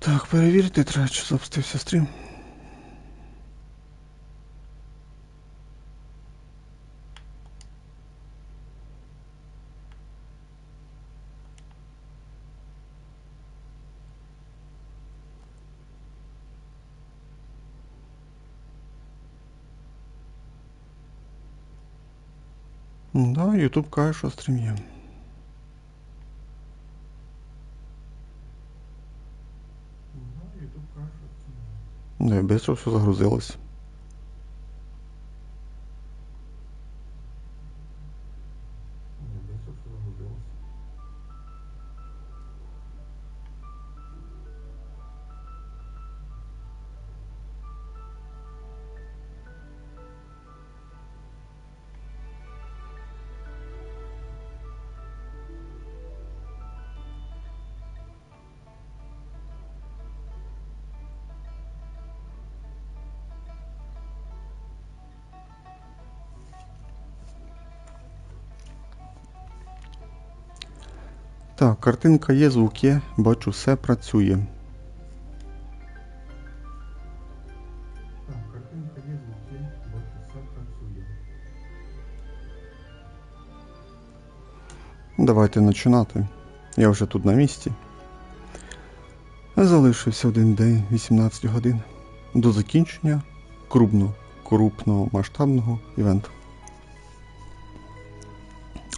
Так, перевірити треба, чи запустився стрім. Да, YouTube каже, що стрім є. Да, і швидко все загрузилось. Так, картинка є, звук є, бачу, все працює. Давайте починати. Я вже тут на місці. Залишився один день, 18 годин, до закінчення крупного масштабного івенту.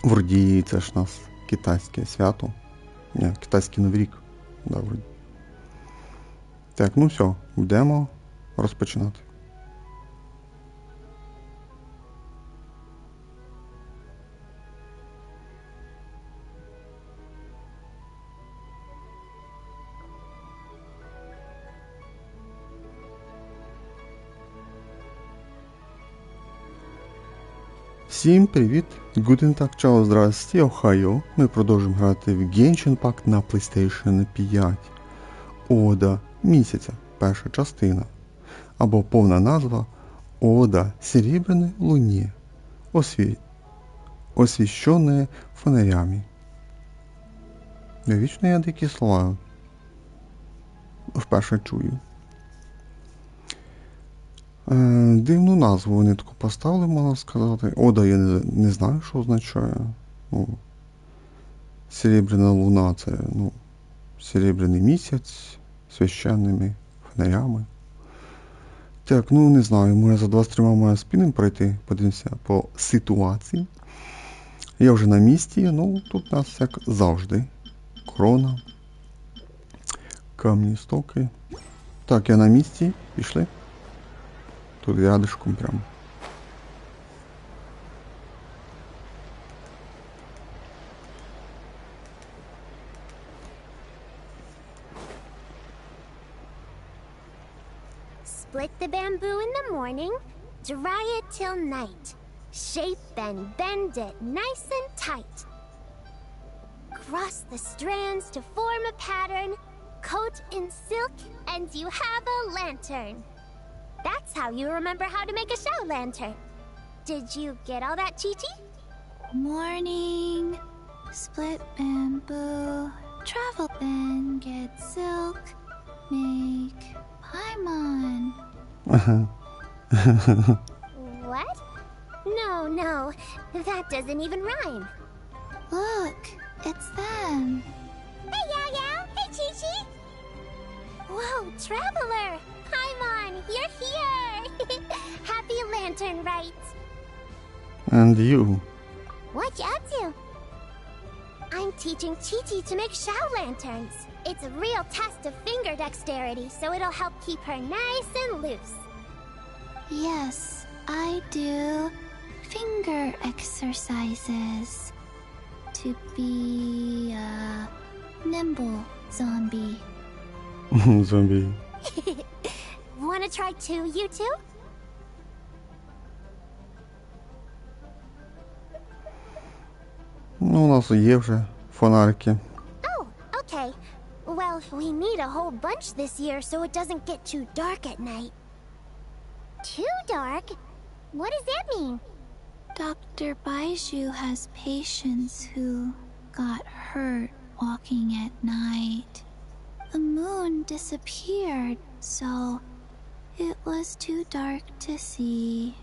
Вроді це ж нас китайське свято. Ні, китайський Новий рік. Да, вроді. Так, ну все, будемо розпочинати. Всім привіт! Guten Tag, чао, здрасте, Охайо. Ми продовжуємо грати в Genshin Impact на PlayStation 5. Ода місяця, перша частина. Або повна назва Ода Серебряной Луне, освіщенная фонарями. Вічно я дикі слова вперше чую. Дивну назву вони таку поставили, можна сказати. Ода я не знаю, що означає. Ну, Серебряна луна це, ну, серебряний місяць з священними фонарями. Так, ну не знаю, може за 23 має спінним пройти, подивимося по ситуації. Я вже на місці, ну тут у нас як завжди. Корона. Камні стоки. Так, я на місці, пішли. Тут рядышком прям. Split the bamboo in the morning, dry it till night. Shape and bend it nice and tight. Cross the strands to form a pattern, coat in silk, and you have a lantern. That's how you remember how to make a show lantern. Did you get all that, Chi-Chi? Morning, split bamboo, travel then, get silk, make paimon. What? No, that doesn't even rhyme. Look, it's them. Hey, Yao Yao! Hey, Chi-Chi! Whoa, Traveler! Paimon, you're here! Happy lantern rites! And you. What you up to? I'm teaching Chi-Chi to make show lanterns. It's a real test of finger dexterity, so it'll help keep her nice and loose. Yes, I do finger exercises to be a nimble zombie. Zombie. Wanna try too, you two? Ну, у нас є вже фонарики. Oh, okay. Well, we need a whole bunch this year so it doesn't get too dark at night. Too dark? What does that mean? Dr. Baiju has patients who got hurt walking at night. the moon disappeared, so it was too dark to see.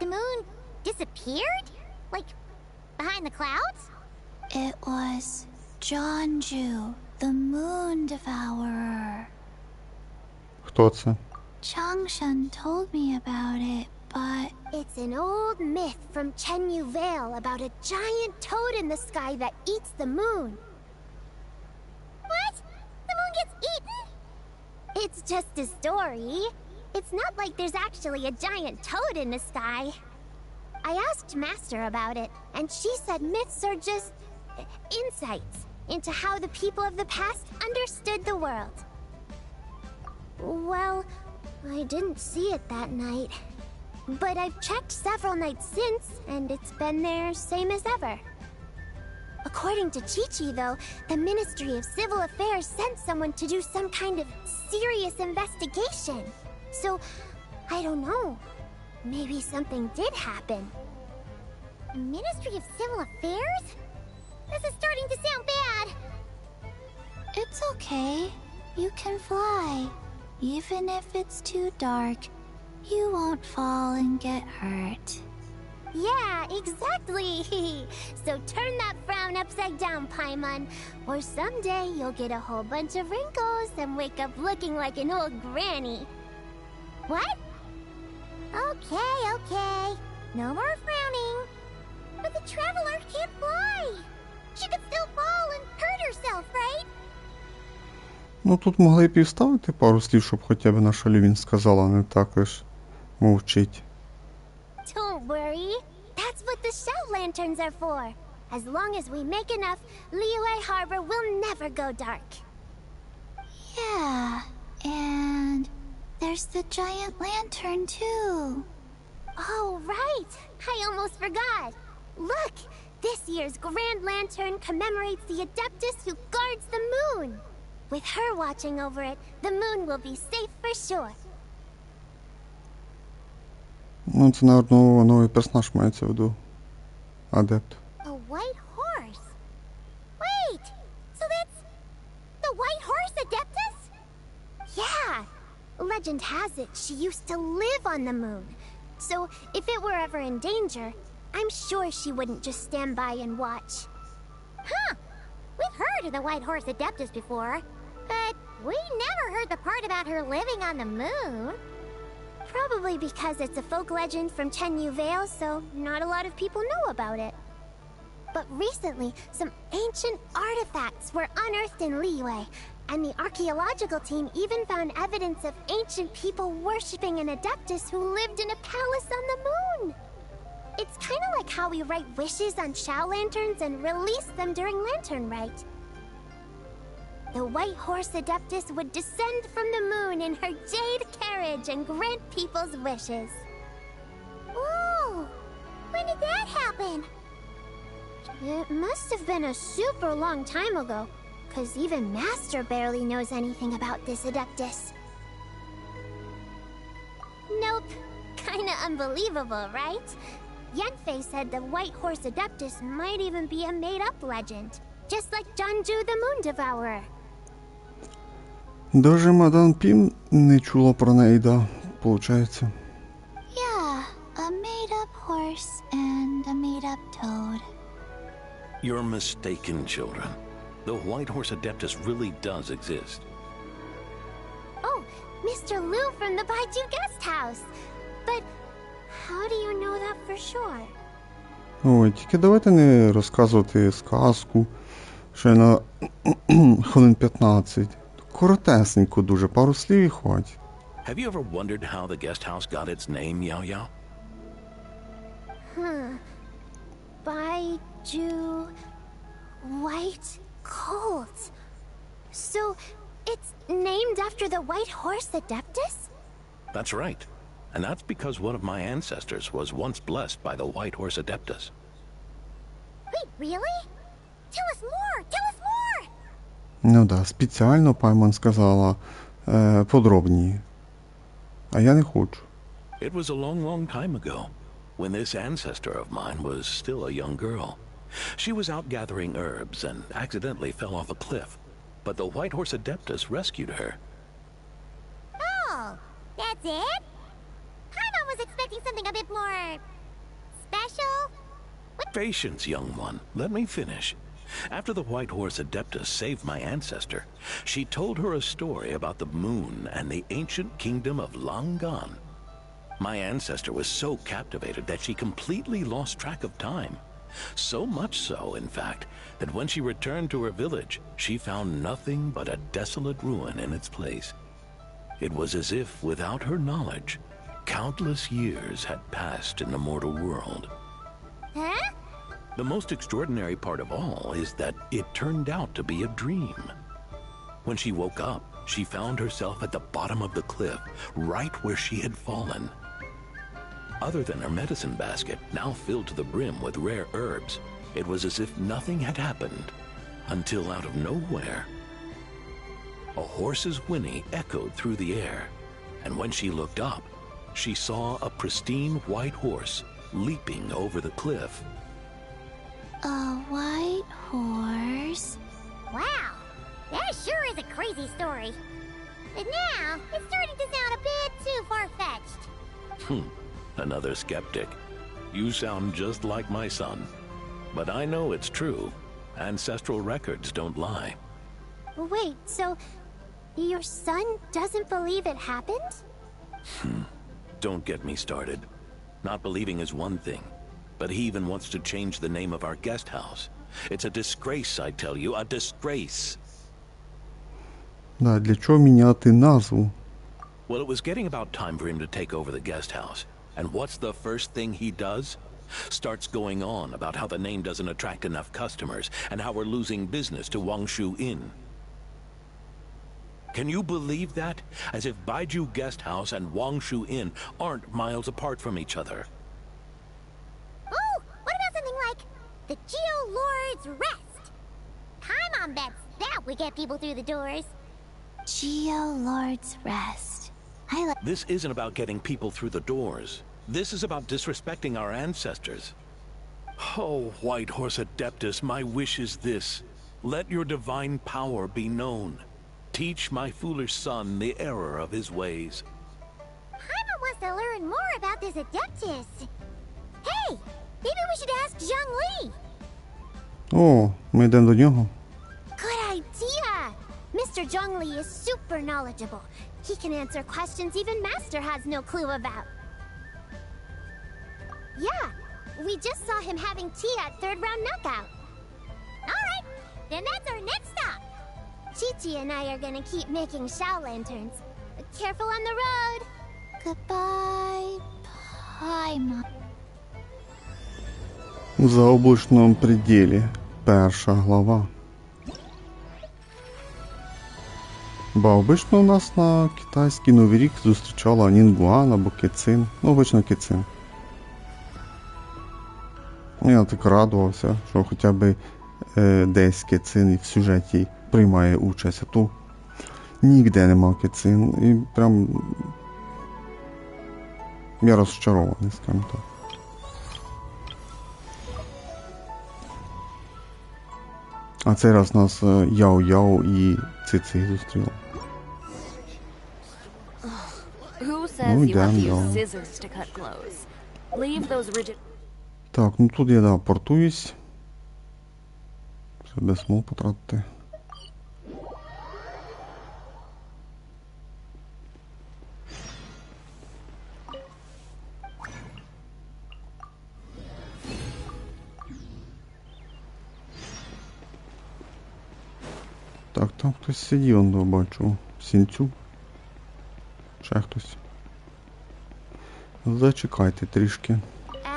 The moon disappeared? Like, behind the clouds? It was Jonju, the moon devourer. Хто це? Changshan told me about it, but It's an old myth from Chenyu Vale about a giant toad in the sky that eats the moon. What? The moon gets eaten? It's just a story. It's not like there's actually a giant toad in the sky. I asked Master about it, and she said myths are just insights into how the people of the past understood the world. Well, I didn't see it that night. But I've checked several nights since, and it's been there same as ever. According to Chi-Chi, though, the Ministry of Civil Affairs sent someone to do some kind of serious investigation. So, I don't know. Maybe something did happen. Ministry of Civil Affairs? This is starting to sound bad. it's okay. You can fly. Even if it's too dark, you won't fall and get hurt. Yeah, exactly. So turn that frown upside down, Paimon, or someday you'll get a whole bunch of wrinkles and wake up looking like an old granny. What? Okay. No more frowning. But the traveler can't fly. She could still fall and hurt herself, right? Ну тут могли б і вставити пару слів, щоб хоча б наша Лівін сказала, не так лиш мовчить. Don't worry. That's what the shout lanterns are for. As long as we make enough, Liyue Harbor will never go dark. Yeah, and there's the giant lantern too. Oh, right! I almost forgot! Look! This year's Grand Lantern commemorates the Adeptus who guards the moon! With her watching over it, the moon will be safe for sure. Ну це, напевно, новий персонаж мається в виду. Адепт. A white horse? Wait! So that's... the white horse Adeptus? Yeah! Legend has it she used to live on the moon. So, if it were ever in danger, I'm sure she wouldn't just stand by and watch. Huh! We've heard of the White Horse Adeptus before, but we never heard the part about her living on the moon. Probably because it's a folk legend from Chenyu Vale, so not a lot of people know about it. But recently, some ancient artifacts were unearthed in Liyue, and the archaeological team even found evidence of ancient people worshipping an Adeptus who lived in a palace on the moon. It's kind of like how we write wishes on shout lanterns and release them during Lantern Rite. The White Horse Adeptus would descend from the moon in her jade carriage and grant people's wishes. Whoa! When did that happen? It must have been a super long time ago, because even Master barely knows anything about this Adeptus. Nope. Kinda unbelievable, right? Yanfei said the White Horse Adeptus might even be a made-up legend, just like Jonju the Moon Devourer. Даже Мадан Пім не чула про неї, да, получається. Yeah, a made-up horse and a made-up toad. You're mistaken, children. The White Horse Adeptus really does exist. Oh, Mr. Liu from the Baiju Guest House! But how do you know that for sure? Ой, тільки давайте не розказувати сказку ще на хвилин 15. Коротесенько дуже, пару слів і хватить. Have you ever wondered how the guest house got its name, Yao Yao? Baiju... White Colt. So, it's named after the White Horse Adeptus? That's right. And that's because one of my ancestors was once blessed by the White Horse Adeptus. Wait, really? Tell us more! Tell us more! Ну да, спеціально Пайман сказала подробніше. А я не хочу. It was a long, long time ago, when this ancestor of mine was still a young girl. She was out gathering herbs and accidentally fell off a cliff. but the White Horse Adeptus rescued her. Oh, that's it? Paimon was expecting something a bit more special. Patience, young one. Let me finish. After the White Horse Adeptus saved my ancestor, she told her a story about the moon and the ancient kingdom of Long Gone. My ancestor was so captivated that she completely lost track of time. So much so, in fact, that when she returned to her village, she found nothing but a desolate ruin in its place. It was as if, without her knowledge, countless years had passed in the mortal world. Huh? The most extraordinary part of all is that it turned out to be a dream. When she woke up, she found herself at the bottom of the cliff, right where she had fallen. Other than her medicine basket, now filled to the brim with rare herbs, it was as if nothing had happened, until out of nowhere, a horse's whinny echoed through the air, and when she looked up, she saw a pristine white horse leaping over the cliff. A white horse? Wow, that sure is a crazy story. But now, it's starting to sound a bit too far-fetched. Another skeptic. You sound just like my son. But I know it's true. Ancestral records don't lie. Wait, so your son doesn't believe it happened? Don't get me started. Not believing is one thing, but he even wants to change the name of our guest house. It's a disgrace, I tell you, a disgrace. Да, для чого міняти назву? Well, it was getting about time for him to take over the guest house. And what's the first thing he does? Starts going on about how the name doesn't attract enough customers and how we're losing business to Wangshu Inn. Can you believe that? As if Baiju Guest House and Wangshu Inn aren't miles apart from each other. Oh, what about something like the Geo Lord's Rest? Paimon bets that would get people through the doors. Geo Lord's Rest. I like. This isn't about getting people through the doors. This is about disrespecting our ancestors. Oh, White Horse Adeptus, my wish is this. Let your divine power be known. Teach my foolish son the error of his ways. Paimon wants to learn more about this Adeptus. Hey, maybe we should ask Zhang Li. О, ми йдемо до нього. Good idea! Mr. Zhang Li is super knowledgeable. He can answer questions even Master has no clue about. Yeah, we just saw him having tea at third round knockout. Alright, then that's our next stop. Chi-Chi and I are gonna keep making Shao lanterns. But careful on the road. Goodbye, Paimon. В заоблачному пределі. Перша глава. Бо обично у нас на китайський Новий рік зустрічала Нінгуан або Кецин. Ну, обично Кецин. Я так радувався, що хоча б десь Кецин в сюжеті приймає участь, а то ніде нема Кецин. І прям я розчарований, скажімо так. А цей раз нас Яо-Яо і Ци-Ци зустріли. Who says you have to damn, use no. scissors to cut clothes? Leave those rigid. Так, ну тут я, да, портуюсь. Щоб без смол потратити. Так, там хтось сидів, он бачу. Сінцю. Ще хтось. Зачекайте трішки.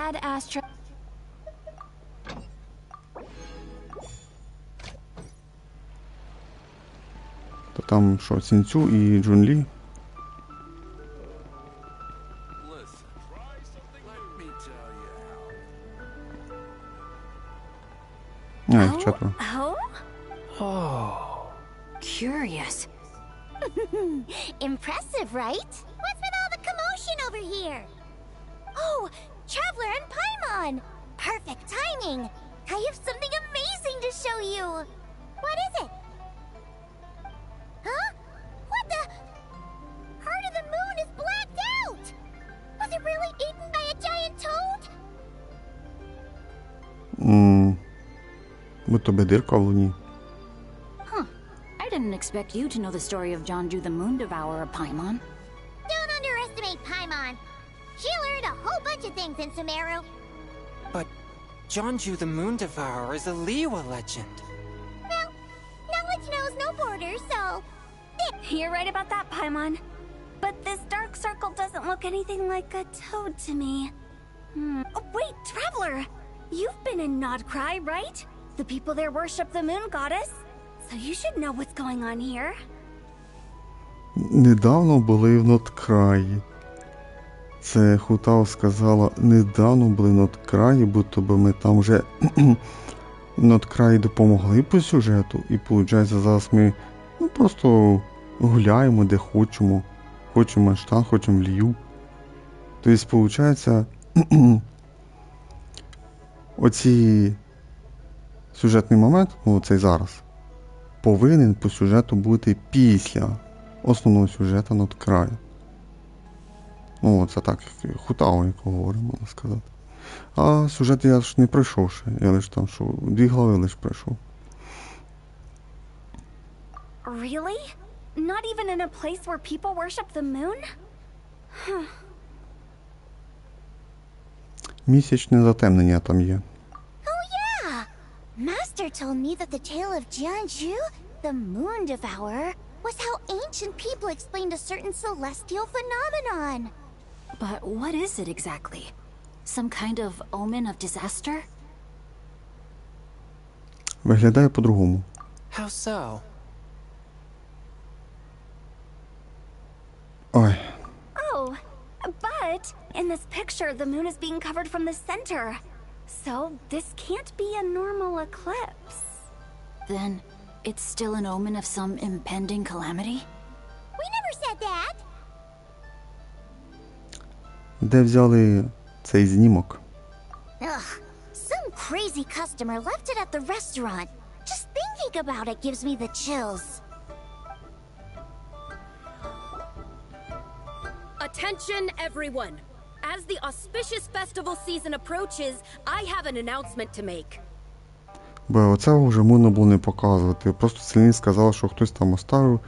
Add Astra. Та там що, Сінцю і Джунлі? А, їх четверо. Oh, curious. Impressive, right? What's with all the commotion over here? Oh, Traveler and Paimon! Perfect timing! I have something amazing to show you! What is it? you really eaten by a giant toad? Будь-то би дирка в луні. I didn't expect you to know the story of Jonju the Moon Devourer, Paimon. Don't underestimate Paimon. She learned a whole bunch of things in Sumeru. But Jonju the Moon Devourer is a Liyue legend. Well, knowledge knows no borders, so... You're right about that, Paimon. But this dark circle doesn't look anything like a toad to me. Oh, wait, Traveler! You've been in Nodcry, right? The people there worship the moon goddess. So you should know what's going on here. Недавно були в Ноткраї. Це Хутао сказала, недавно були в Ноткраї, будто би ми там вже в Ноткраї допомогли по сюжету. І виходить, зараз ми просто гуляємо де хочемо. Хочемо в Манштан, хочемо в Лію. Тобто, виходить, оці сюжетний момент, цей зараз, повинен по сюжету бути після основного сюжету Ноткраю. Це так, Хутао, як говоримо, можна сказати. А сюжет я ж не пройшов ще, я лише там, 2 глави лише пройшов. Really? Not even in a place where people worship the moon? Місячне затемнення там є. Oh yeah! Master told me that the tale of Jianzhu, the Moon Devourer, was how ancient people explained a certain celestial phenomenon. But what is it exactly? Some kind of omen of disaster? Виглядає по-другому. How so? Ой. Oh, but in this picture, the moon is being covered from the center. So this can't be a normal eclipse. Then it's still an omen of some impending calamity? We never said that! Де взяли цей знімок? Ugh, some crazy customer left it at the restaurant. Just thinking about it gives me the chills. Attention, everyone! As the auspicious festival season approaches, I have an announcement to make. Бо оце вже можна було не показувати. Просто Селін сказав, що хтось там оставив.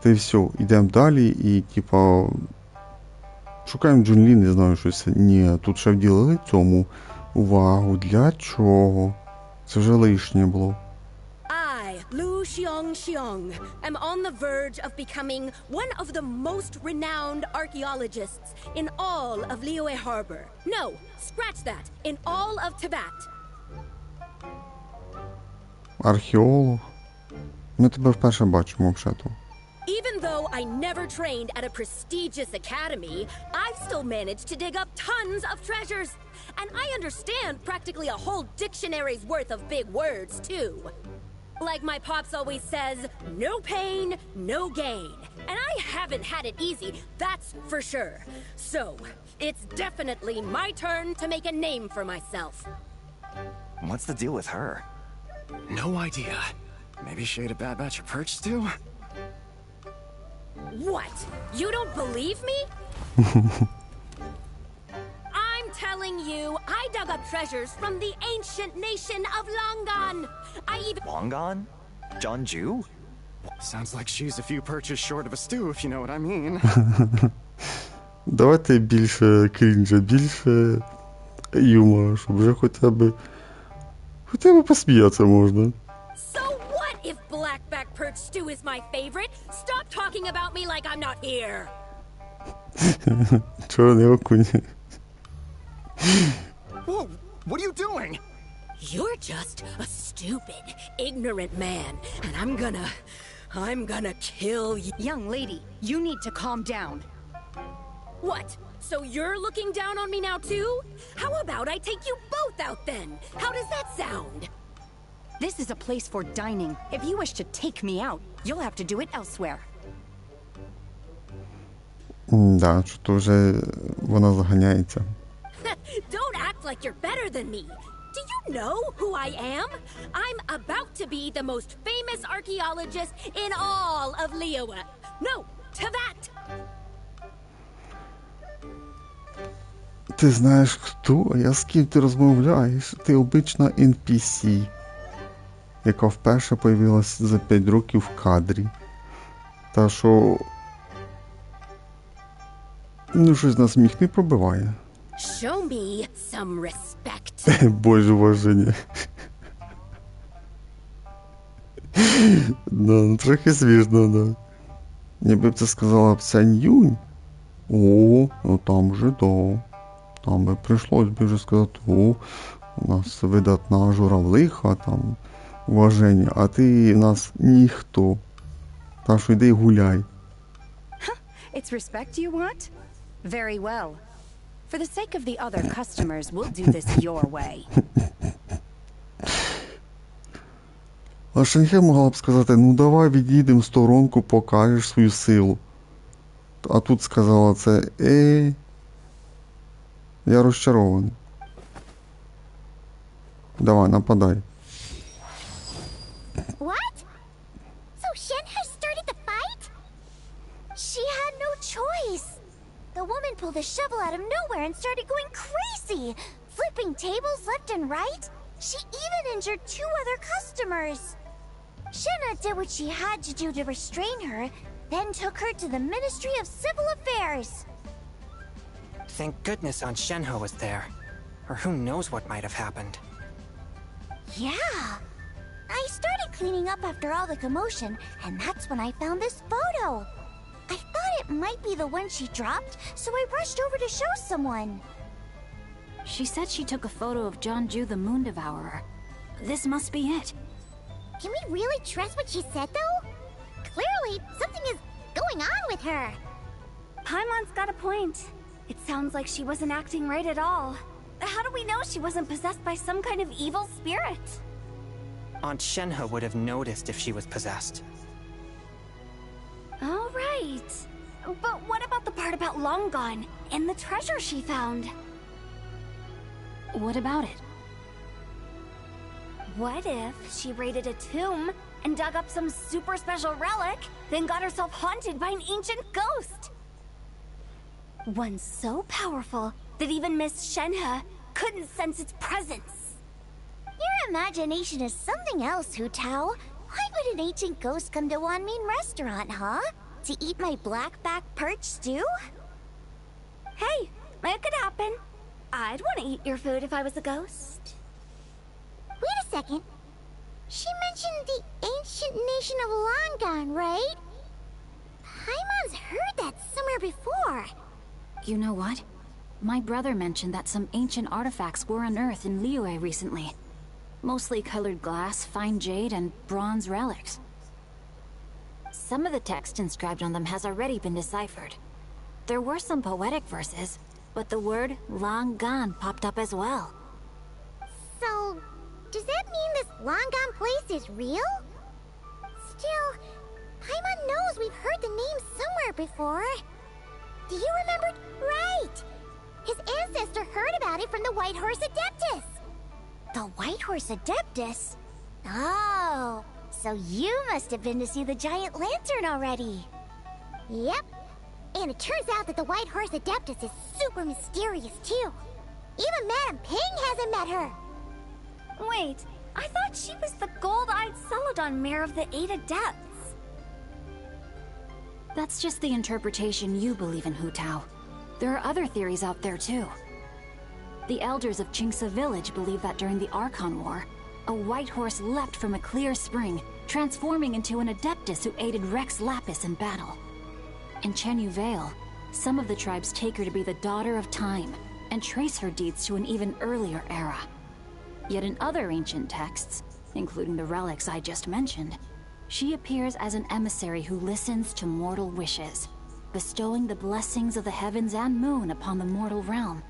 Та й все, йдемо далі і типа шукаємо Джунлі, не знаю щось. Ні, тут ще вділили цьому увагу. Для чого? Це вже лишнє було. I, Lu Xiong, am on the verge of becoming one of the most renowned archaeologists in all of Liyue Harbor. No, scratch that, in all of Tibet. Археолог. Ми тебе вперше бачимо взагалі. Even though I never trained at a prestigious academy, I've still managed to dig up tons of treasures. And I understand practically a whole dictionary's worth of big words, too. Like my pops always says, no pain, no gain. And I haven't had it easy, that's for sure. So, it's definitely my turn to make a name for myself. What's the deal with her? No idea. Maybe she ate a bad batch of perch stew? What? You don't believe me? I'm telling you, I dug up treasures from the ancient nation of Longan. I even... Longan? Jeonju? Sounds like she's a few perches short of a stew, if you know what I mean. Давайте більше крінжа, більше юмору, щоб вже хоча б посміятися можна. So what if blackback perch stew is my favorite? Stop talking about me like I'm not here. Чорний окунь. Whoa, what are you doing? You're just a stupid, ignorant man, and I'm gonna kill you. Young lady, you need to calm down. What? So you're looking down on me now too? How about I take you both out then? How does that sound? This is a place for dining. If you wish to take me out, you'll have to do it elsewhere. Да, що вже вона заганяється. Don't act like you're better than me. Do you know who I am? I'm about to be the most famous archaeologist in all of Liyue. No, Tibet! Ти знаєш хто? Я з ким ти розмовляєш? Ти обична NPC, яка вперше появилась за 5 років в кадрі. Та що... Ну, щось на сміх не пробиває. Show me some respect. Боже, уваження. Да, трохи смішно, да. Ніби б це сказала б Сянь-Юнь. О, ну там же, да. Там би прийшлось би вже сказати, о, у нас видатна журавлиха, там, уваження, а ти в нас ніхто. Та що йди гуляй. It's respect you want? Very well. For the sake of the other customers, we'll do this your way. А Шенхе могла б сказати, ну давай відійдемо в сторонку, покажеш свою силу. А тут сказала це, я розчарований. Давай, нападай. What? So Shenhe started the fight? She had no choice. The woman pulled a shovel out of nowhere and started going crazy, flipping tables left and right. She even injured 2 other customers. Shenhe did what she had to do to restrain her, then took her to the Ministry of Civil Affairs. Thank goodness Aunt Shenhe was there. Or who knows what might have happened. Yeah. I started cleaning up after all the commotion, and that's when I found this photo. I thought it might be the one she dropped, so I rushed over to show someone. She said she took a photo of Jeonju the Moon Devourer. This must be it. Can we really trust what she said, though? Clearly, something is going on with her. Paimon's got a point. It sounds like she wasn't acting right at all. How do we know she wasn't possessed by some kind of evil spirit? Aunt Shenhe would have noticed if she was possessed. All right. But what about the part about Long Gone and the treasure she found? What about it? What if she raided a tomb and dug up some super special relic, then got herself haunted by an ancient ghost? One so powerful that even Miss Shenhe couldn't sense its presence. Your imagination is something else, Hu Tao. Why would an ancient ghost come to Wanmin restaurant, huh? To eat my blackback perch stew? Hey, it could happen. I'd want to eat your food if I was a ghost. Wait a second. She mentioned the ancient nation of Longan, right? Paimon's heard that somewhere before. You know what? My brother mentioned that some ancient artifacts were unearthed in Liyue recently. Mostly colored glass, fine jade, and bronze relics. Some of the text inscribed on them has already been deciphered. There were some poetic verses, but the word Long Gone popped up as well. So, does that mean this Longan place is real? Still, Paimon knows we've heard the name somewhere before. Do you remember? Right! His ancestor heard about it from the White Horse Adeptus. The White Horse Adeptus? Oh, so you must have been to see the giant lantern already. Yep. And it turns out that the White Horse Adeptus is super mysterious too. Even Madame Ping hasn't met her. Wait, I thought she was the gold-eyed Celadon mare of the 8 Adepts. That's just the interpretation you believe in, Hu Tao. There are other theories out there too. The elders of Qingce village believe that during the Archon War, a white horse leapt from a clear spring, transforming into an Adeptus who aided Rex Lapis in battle. In Chenyu Vale, some of the tribes take her to be the daughter of time, and trace her deeds to an even earlier era. Yet in other ancient texts, including the relics I just mentioned, she appears as an emissary who listens to mortal wishes, bestowing the blessings of the heavens and moon upon the mortal realm.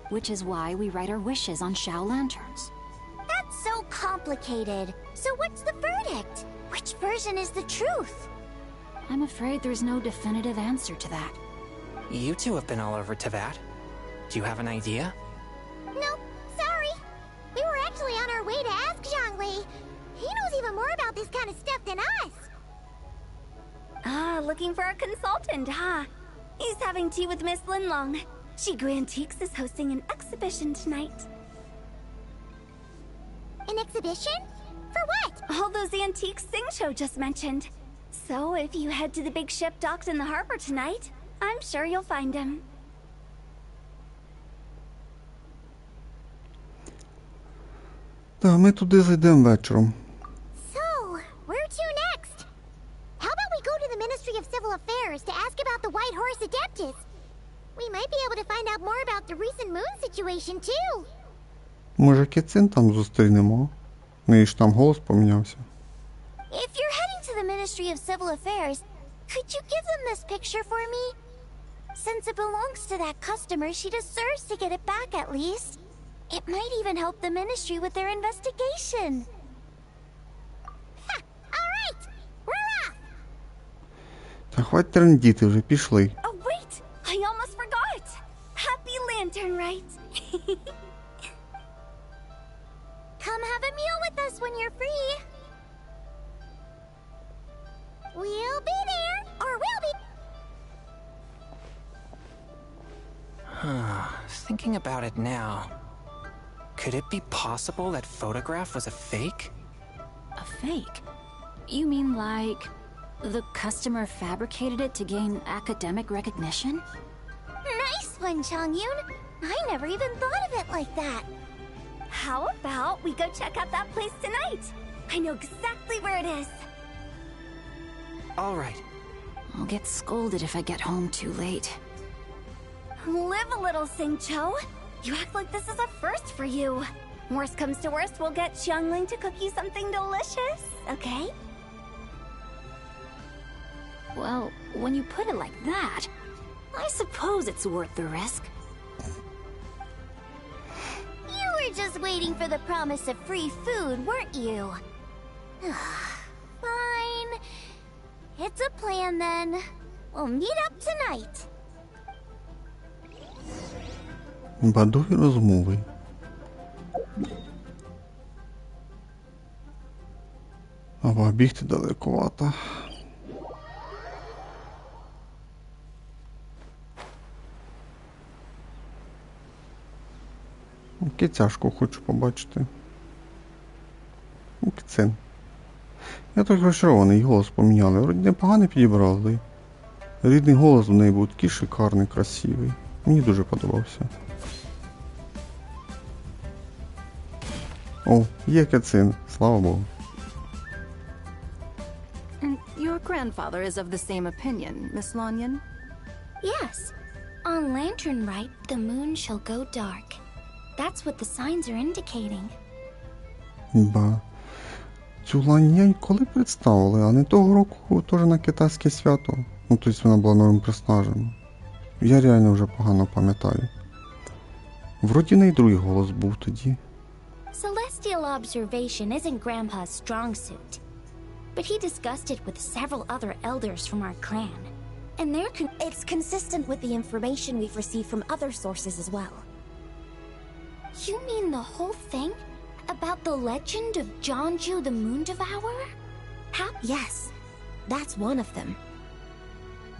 Which is why we write our wishes on Shao lanterns. That's so complicated. So what's the verdict? Which version is the truth? I'm afraid there's no definitive answer to that. You two have been all over Teyvat. Do you have an idea? Nope, sorry. We were actually on our way to ask Zhongli. He knows even more about this kind of stuff than us. Ah, looking for a consultant, huh? He's having tea with Miss Linlong. Shigu Antiques is hosting an exhibition tonight. An exhibition? For what? All those antiques Sing just mentioned. So if you head to the big ship docked in the harbor tonight, I'm sure you'll find him. Так, ми туди зайдемо вечором. So, where to next? How about we go to the Ministry of Civil Affairs to ask about the White Horse Adeptus? We might be able to find out more about the recent moon situation, too. Може, Кіцин там зустрінемо? В неї ж там голос помінявся. If you're heading to the Ministry of Civil Affairs, could you give them this picture for me? Since it belongs to that customer, she deserves to get it back at least. It might even help the Ministry with their investigation. Ha! All right! We're off! Та хватить трендіти вже, пішли. Oh, wait! I almost forgot! Happy Lantern Rite! Come have a meal with us when you're free. We'll be there, or we'll be... Thinking about it now, could it be possible that photograph was a fake? A fake? You mean like the customer fabricated it to gain academic recognition? Nice one, Chongyun. I never even thought of it like that. How about we go check out that place tonight? I know exactly where it is. All right. I'll get scolded if I get home too late. Live a little, Sing-Cho. You act like this is a first for you. Worst comes to worst, we'll get Xiangling to cook you something delicious, okay? Well, when you put it like that, I suppose it's worth the risk. You were just waiting for the promise of free food, weren't you? Fine. It's a plan then. We'll meet up tonight. Бадові розмови. Або бігти далековато. Кицяшку хочу побачити. Кицин. Я трохи розчарований, голос поміняли. Вроді непогано підібрали. Рідний голос в неї був такий шикарний, красивий. Мені дуже подобався. О, є Кицин, слава Богу. And your grandfather is of the same opinion, Miss Lanyan? Yes. On Lantern Rite, the moon shall go dark. That's what the signs are indicating. Ба. Цю Ланьянь коли представили, а не того року теж на китайське свято. Ну, тобто вона була новим персонажем. Я реально вже погано пам'ятаю. Вроді не й другий голос був тоді. Celestial observation isn't Grandpa's strong suit. But he discussed it with several other elders from our clan. And it's consistent with the information we've received from other sources as well. You mean the whole thing? About the legend of Jeonju the Moon Devourer? Yes, that's one of them.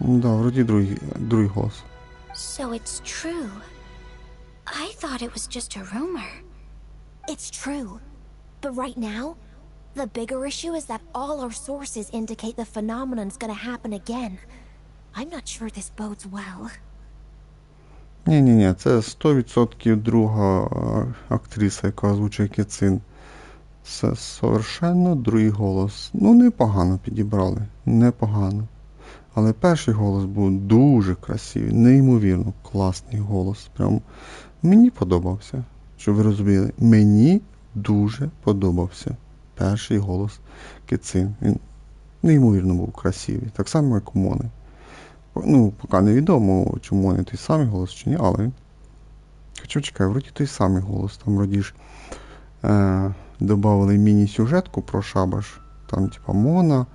Да, вроді другий голос. So it's true. I thought it was just a rumor. It's true. But right now, the bigger issue is that all our sources indicate the phenomenon's gonna happen again. I'm not sure this bodes well. Ні, це 100% друга актриса, яка озвучує Кицин. Це совершенно другий голос. Ну, непогано підібрали. Непогано. Але перший голос був дуже красивий, неймовірно класний голос. Прям мені подобався. Щоб ви розуміли, мені дуже подобався перший голос Кицин. Він неймовірно був красивий. Так само, як у Мони. Ну, поки невідомо, чи у Мони той самий голос, чи ні, але... Хоча, чекай, вроді той самий голос. Там, вроді ж, добавили міні-сюжетку про шабаш. Там, типа, Мона,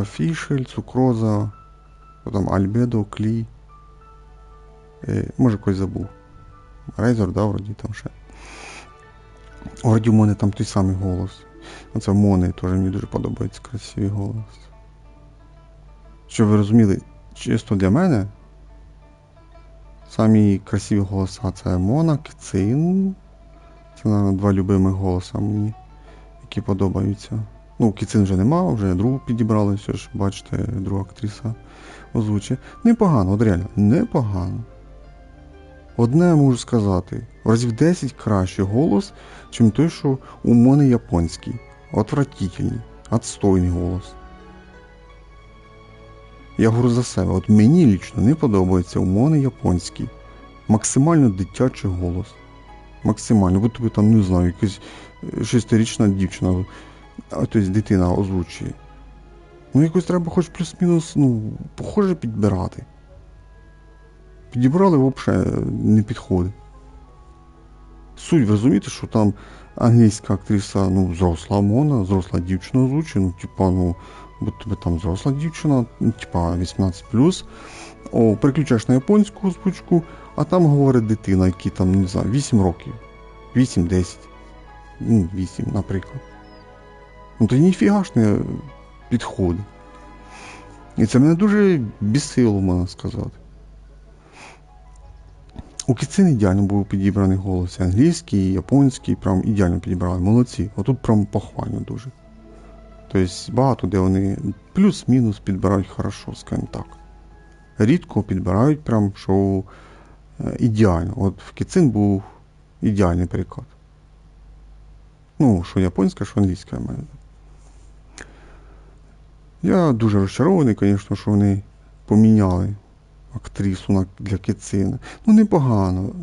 Фішель, Цукроза, потім Альбедо, Клі. Може, когось забув. Рейзор, да, вроді там ще. Вроді у мене там той самий голос. Оце в Мони теж мені дуже подобається красивий голос. Щоб ви розуміли, чисто для мене Самі красиві голоса це Мона, Кіцин. Це, мабуть, два любимих голоса мені, які подобаються. Ну, Кіцин вже нема, вже другу підібрали, все ж, бачите, друга актриса озвучує. Непогано, от реально, непогано. Одне можу сказати, в разів 10 кращий голос, чим той, що у Мони японський. Отвратительний, отстойний голос. Я говорю за себе, от мені лічно не подобається у Мони японський. Максимально дитячий голос. Максимально, будь тобі там, не знаю, якась 6-річна дівчина, тобто дитина озвучує. Ну якось треба хоч плюс-мінус, похоже підбирати. Підібрали взагалі не підходить. Суть, ви розумієте, що там англійська актриса, взросла Мона, взросла дівчина озвучує, будь тобі там взросла дівчина, 18+. Переключаєш на японську озвучку, а там говорить дитина, якій там, не знаю, 8 років. 8-10. 8, наприклад. То ніфіга ж не підходить. І це мене дуже бісило, можна сказати. У Кіцин ідеально був підібраний голос. Англійський, японський, прям ідеально підібрали. Молодці. Отут прям похвально дуже. Тобто багато де вони плюс-мінус підбирають хорошо, скажімо так. Рідко підбирають прям, що ідеально. От в Кіцин був ідеальний переклад. Що японська, що англійська. Я дуже розчарований, звісно, що вони поміняли актрису для Кіцина.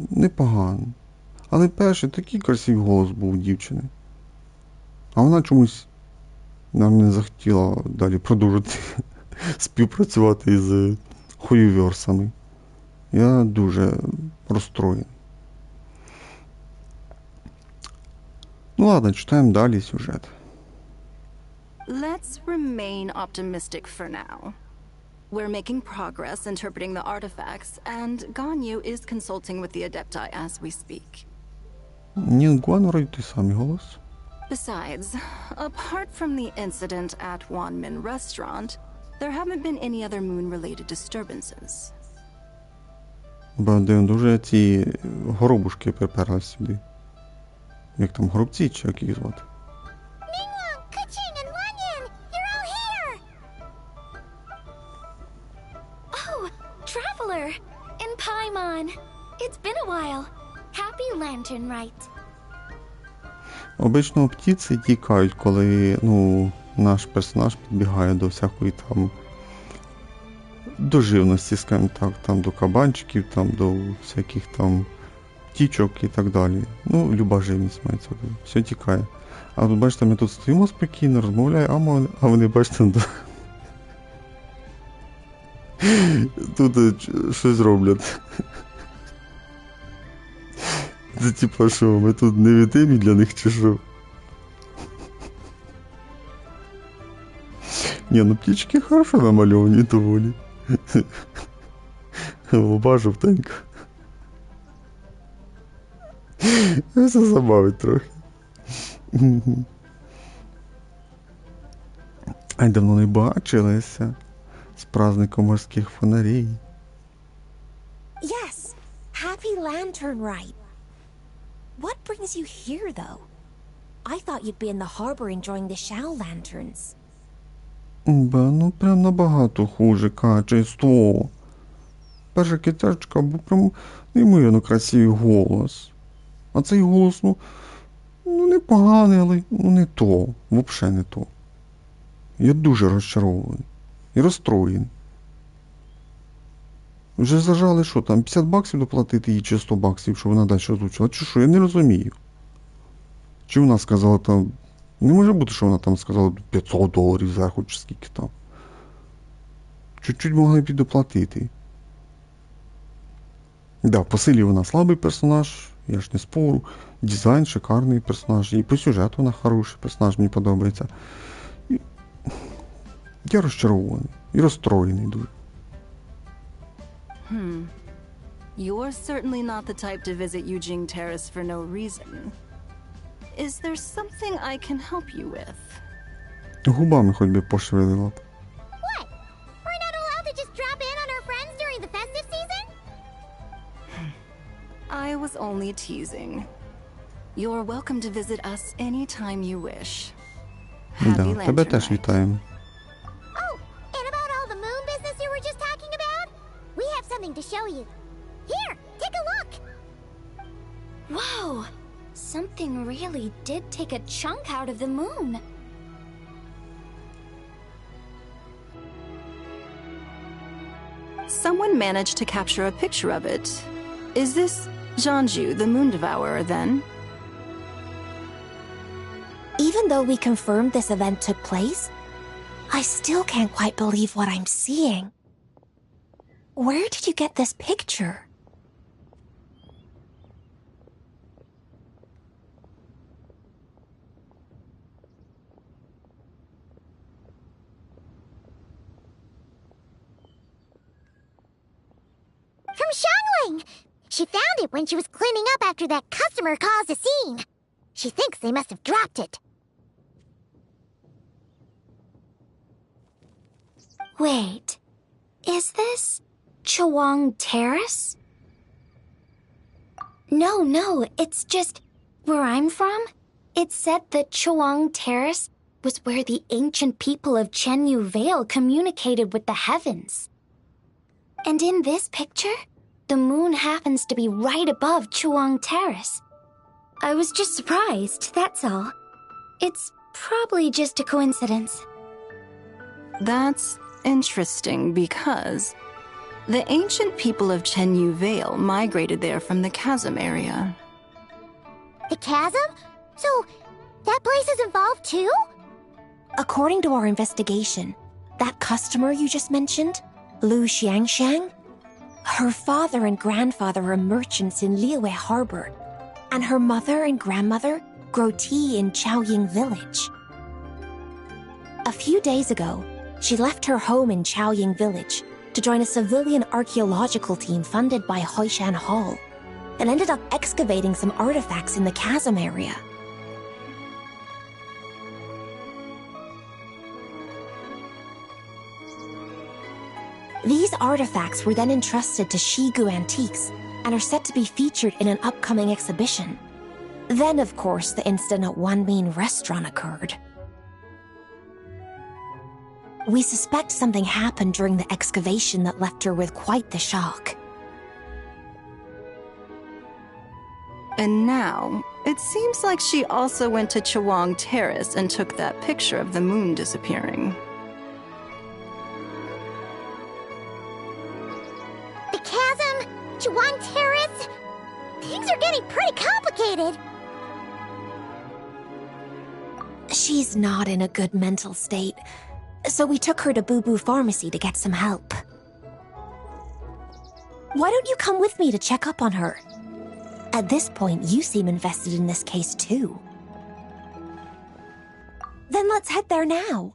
Непогано. Але перший такий красивий голос був у дівчини. А вона чомусь нам не захотіла далі продовжити співпрацювати з хуйоверсами. Я дуже розстроєний. Ладно, читаємо далі сюжет. Let's remain optimistic for now. We're making progress interpreting the artifacts, and Ganyu is consulting with the Adepti as we speak. Нінгуан вроді той самий голос. Besides, apart from the incident at Wanmin Restaurant, there haven't been any other moon-related disturbances. Дуже ці горобушки приперли сюди. Як там, горобці чи як їх звати? Traveler! In Paimon! It's been a while. Happy Lantern Rite. Обично птиці тікають, коли, наш персонаж підбігає до всякої там до живності, скажімо так, там до кабанчиків, там до всяких там птічок і так далі. Люба живність мається, все тікає. А тут, бачите, ми тут стоїмо спокійно, розмовляємо, а вони, бачите, тут щось роблять. Це типа що, ми тут невидимі для них чи що? Ні, птічки хорошо намальовані доволі. Голуба жовтенька. Це забавить трохи. Ай, давно не бачилися. З праздником морських фонарей. Yes, Happy Lantern Rite. What brings you here, though? I thought you'd be in the harbor enjoying the Shao lanterns. Прям набагато хуже качество. Перша китячка був прям неймовірно красивий голос. А цей голос, непоганий, але не то. Взагалі не то. Я дуже розчарований. І розстроєний. Вже зажали, що там, $50 доплатити їй чи $100, що вона далі озвучила. Чи що, я не розумію. Чи вона сказала там, не може бути, що вона там сказала $500 зверху, чи скільки там. Чуть-чуть могли б і доплатити. Да, по силі вона слабий персонаж, я ж не спорю. Дизайн шикарний персонаж, і по сюжету вона хороший персонаж, мені подобається. Я розчарований і розстроєний дуже. You're certainly not the type to visit Eugene Terrace for no reason. Is there something I can help you with? Губами хоч би пошевелила б. What? We're not allowed to just drop in on our friends during the festive season? I was only teasing. You're welcome to visit us anytime you wish. Happy Да, тебе Lantern теж Night. вітаємо. Oh, and about all the moon business you were just talking about? We have something to show you. Here, take a look! Whoa! Something really did take a chunk out of the moon. Someone managed to capture a picture of it. Is this Jeonju, the Moon Devourer, then? Even though we confirmed this event took place, I still can't quite believe what I'm seeing. Where did you get this picture? From Xiangling! She found it when she was cleaning up after that customer caused a scene. She thinks they must have dropped it. Wait, is this Chawang Terrace? No, it's just where I'm from. It said that Chawang Terrace was where the ancient people of Chenyu Vale communicated with the heavens. And in this picture, the moon happens to be right above Chawang Terrace. I was just surprised, that's all. It's probably just a coincidence. That's interesting because the ancient people of Chenyu Vale migrated there from the chasm area. The chasm? So, that place is involved too? According to our investigation, that customer you just mentioned, Lu Xiangxiang, her father and grandfather are merchants in Liyue Harbor, and her mother and grandmother grow tea in Chaoying Village. A few days ago, she left her home in Chaoying Village to join a civilian archaeological team funded by Hoishan Hall, and ended up excavating some artifacts in the chasm area. These artifacts were then entrusted to Shigu Antiques and are set to be featured in an upcoming exhibition. Then, of course, the incident at Wanmin Restaurant occurred. We suspect something happened during the excavation that left her with quite the shock. And now, it seems like she also went to Chawang Terrace and took that picture of the moon disappearing. The chasm? Chawang Terrace? Things are getting pretty complicated. She's not in a good mental state, so we took her to Boo Boo Pharmacy to get some help. Why don't you come with me to check up on her? At this point, you seem invested in this case too. Then let's head there now.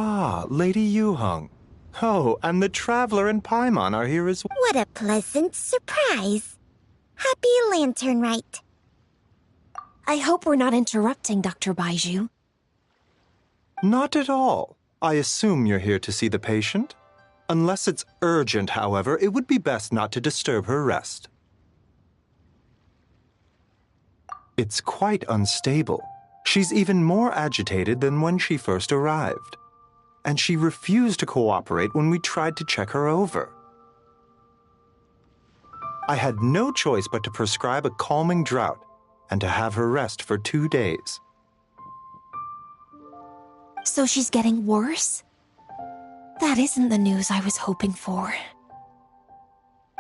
Ah, Lady Yuheng. Oh, and the Traveler and Paimon are here as well. What a pleasant surprise. Happy Lantern Rite. I hope we're not interrupting, Dr. Baiju. Not at all. I assume you're here to see the patient? Unless it's urgent, however, it would be best not to disturb her rest. It's quite unstable. She's even more agitated than when she first arrived. And she refused to cooperate when we tried to check her over. I had no choice but to prescribe a calming draught and to have her rest for 2 days. So she's getting worse? That isn't the news I was hoping for.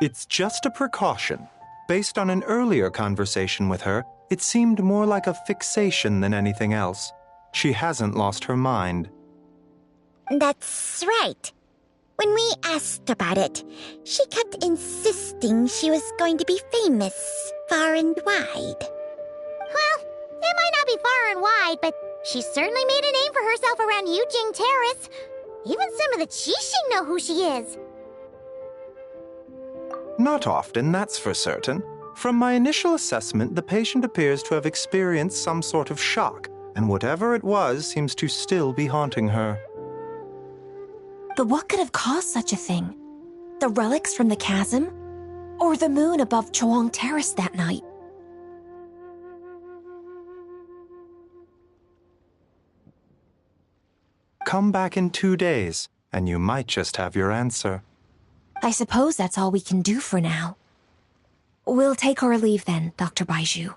It's just a precaution. Based on an earlier conversation with her, it seemed more like a fixation than anything else. She hasn't lost her mind. That's right. When we asked about it, she kept insisting she was going to be famous far and wide. Well, it might not be far and wide, but she certainly made a name for herself around Yujing Terrace. Even some of the Qixing know who she is. Not often, that's for certain. From my initial assessment, the patient appears to have experienced some sort of shock, and whatever it was seems to still be haunting her. But what could have caused such a thing? The relics from the chasm? Or the moon above Chuang Terrace that night? Come back in 2 days, and you might just have your answer. I suppose that's all we can do for now. We'll take our leave then, Dr. Baiju.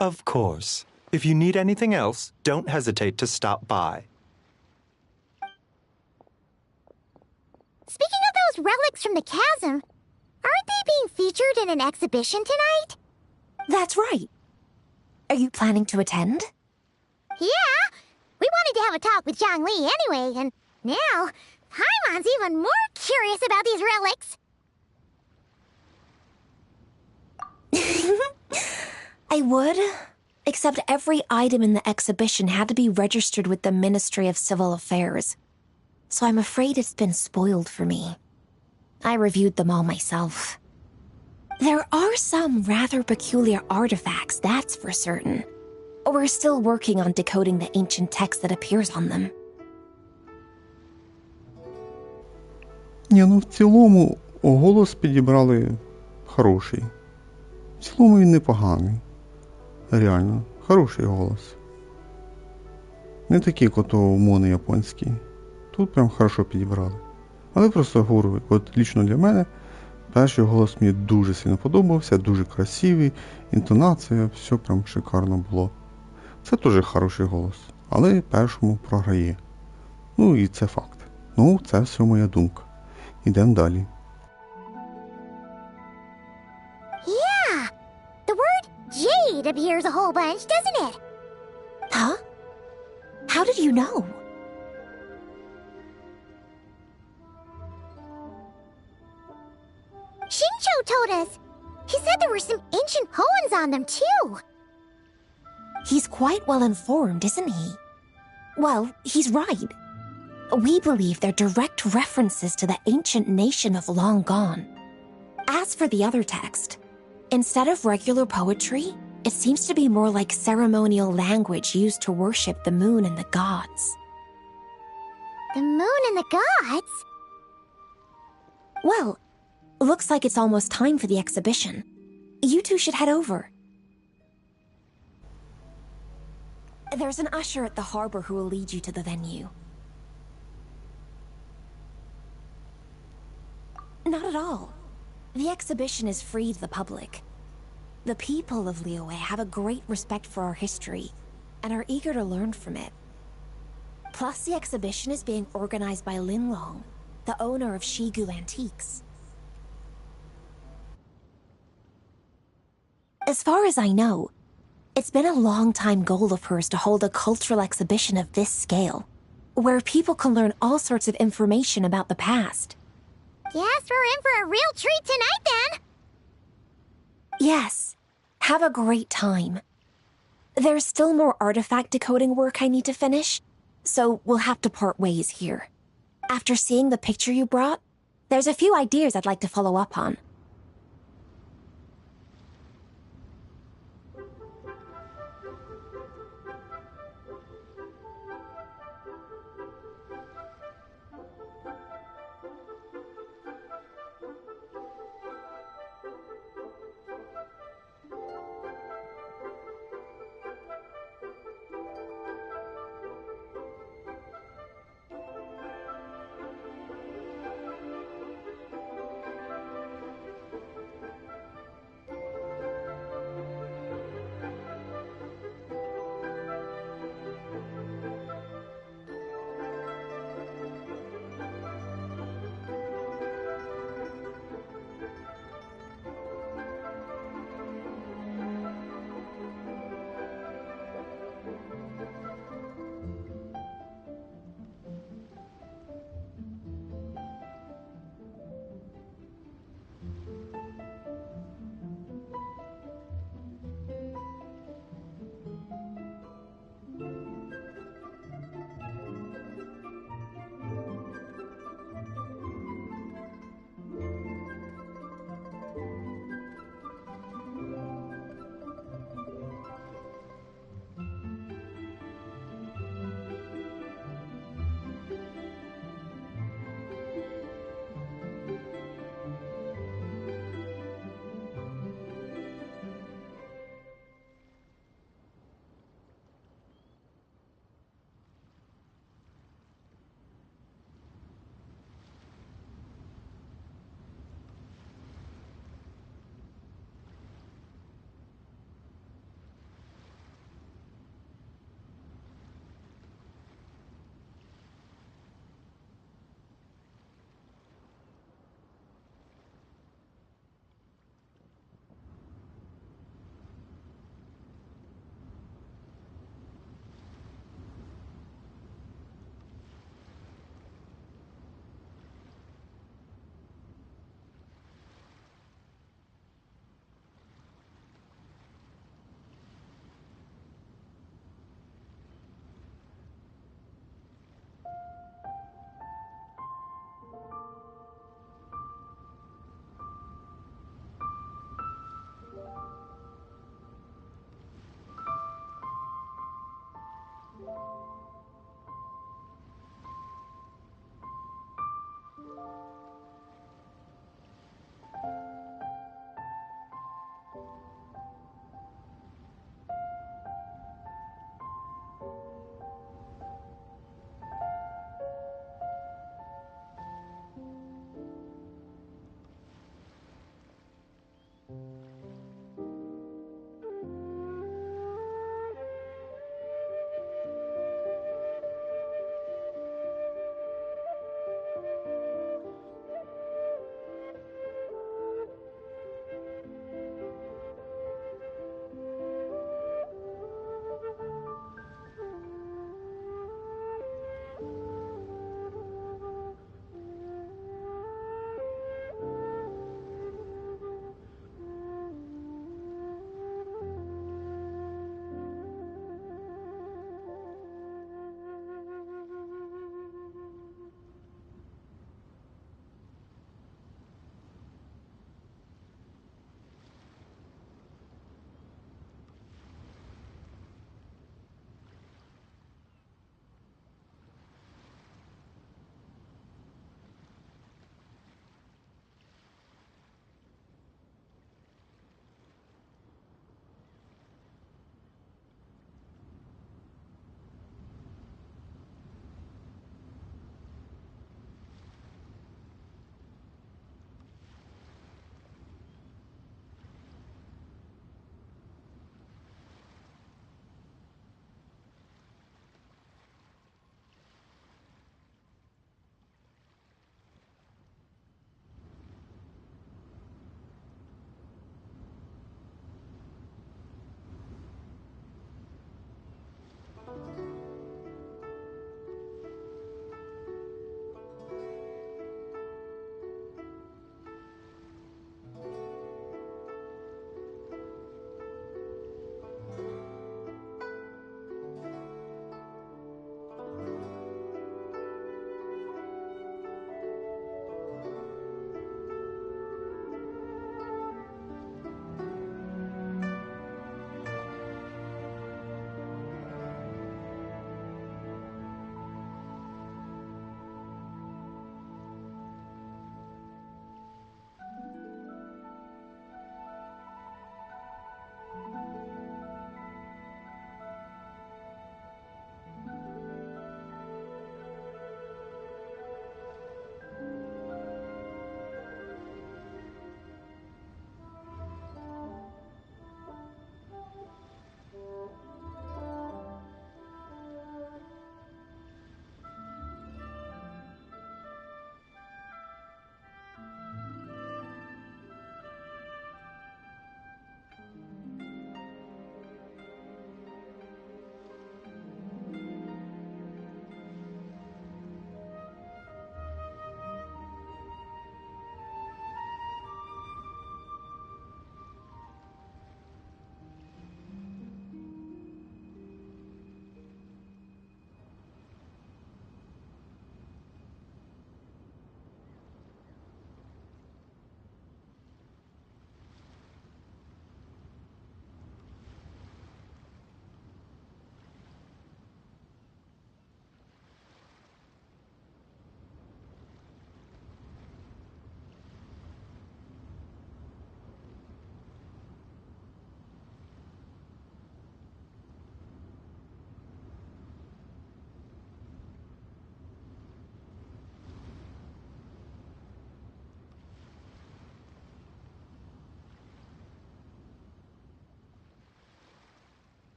Of course. If you need anything else, don't hesitate to stop by. Speaking of those relics from the chasm, aren't they being featured in an exhibition tonight? That's right. Are you planning to attend? Yeah! We wanted to have a talk with Zhang Li anyway, and now Paimon's even more curious about these relics. I would, except every item in the exhibition had to be registered with the Ministry of Civil Affairs. So I'm afraid it's been spoiled for me. I reviewed them all myself. There are some rather peculiar artifacts, that's for certain. We're still working on decoding the ancient text that appears on them. Ні, ну в цілому голос підібрали хороший. В цілому він непоганий. Реально, хороший голос. Не такий, як ото моно японський. Тут прям хорошо підібрали. Але просто говорю, от лічно для мене, перший голос мені дуже сильно подобався, дуже красивий, інтонація, все прям шикарно було. Це теж хороший голос, але першому програє. Ну і це факт. Ну, це все моя думка. Ідемо далі. Yeah! The word jade appears a whole bunch, doesn't it? Huh? How did you know? Shincho told us. He said there were some ancient poems on them, too. He's quite well informed, isn't he? Well, he's right. We believe they're direct references to the ancient nation of long gone. As for the other text, instead of regular poetry, it seems to be more like ceremonial language used to worship the moon and the gods. The moon and the gods? Well, looks like it's almost time for the exhibition. You two should head over. There's an usher at the harbor who will lead you to the venue. Not at all. The exhibition is free to the public. The people of Liyue have a great respect for our history and are eager to learn from it. Plus, the exhibition is being organized by Linlong, the owner of Shigu Antiques. As far as I know, it's been a long-time goal of hers to hold a cultural exhibition of this scale, where people can learn all sorts of information about the past. Guess we're in for a real treat tonight, then. Yes, have a great time. There's still more artifact decoding work I need to finish, so we'll have to part ways here. After seeing the picture you brought, there's a few ideas I'd like to follow up on.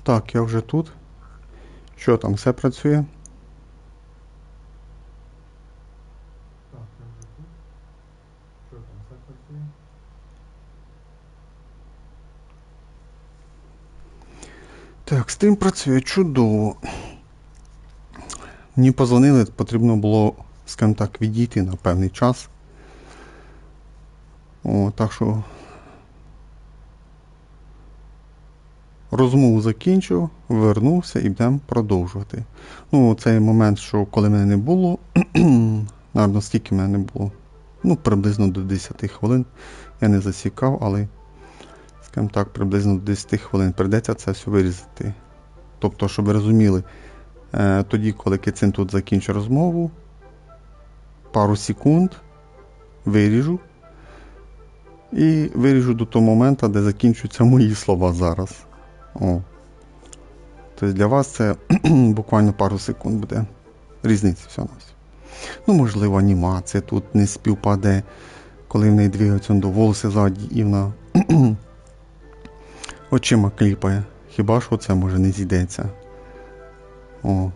Так, я вже тут. Що там, все працює? Так, стрім працює чудово. Мені позвонили, потрібно було, скажімо так, відійти на певний час. О, так що розмову закінчив, вернувся і будемо продовжувати. Ну, цей момент, що коли мене не було, наверно, скільки мене не було, ну, приблизно до 10 хвилин. Я не засікав, але, скажімо так, приблизно до 10 хвилин прийдеться це все вирізати. Тобто, щоб ви розуміли, тоді, коли Кицин тут закінчить розмову, пару секунд виріжу. І виріжу до того моменту, де закінчуються мої слова зараз. О. Тобто для вас це буквально пару секунд буде різниця всього на все. Ну, можливо, анімація тут не співпаде, коли в неї двигаються до волоси ззаді і вона очима кліпає. Хіба що це може не зійдеться. О.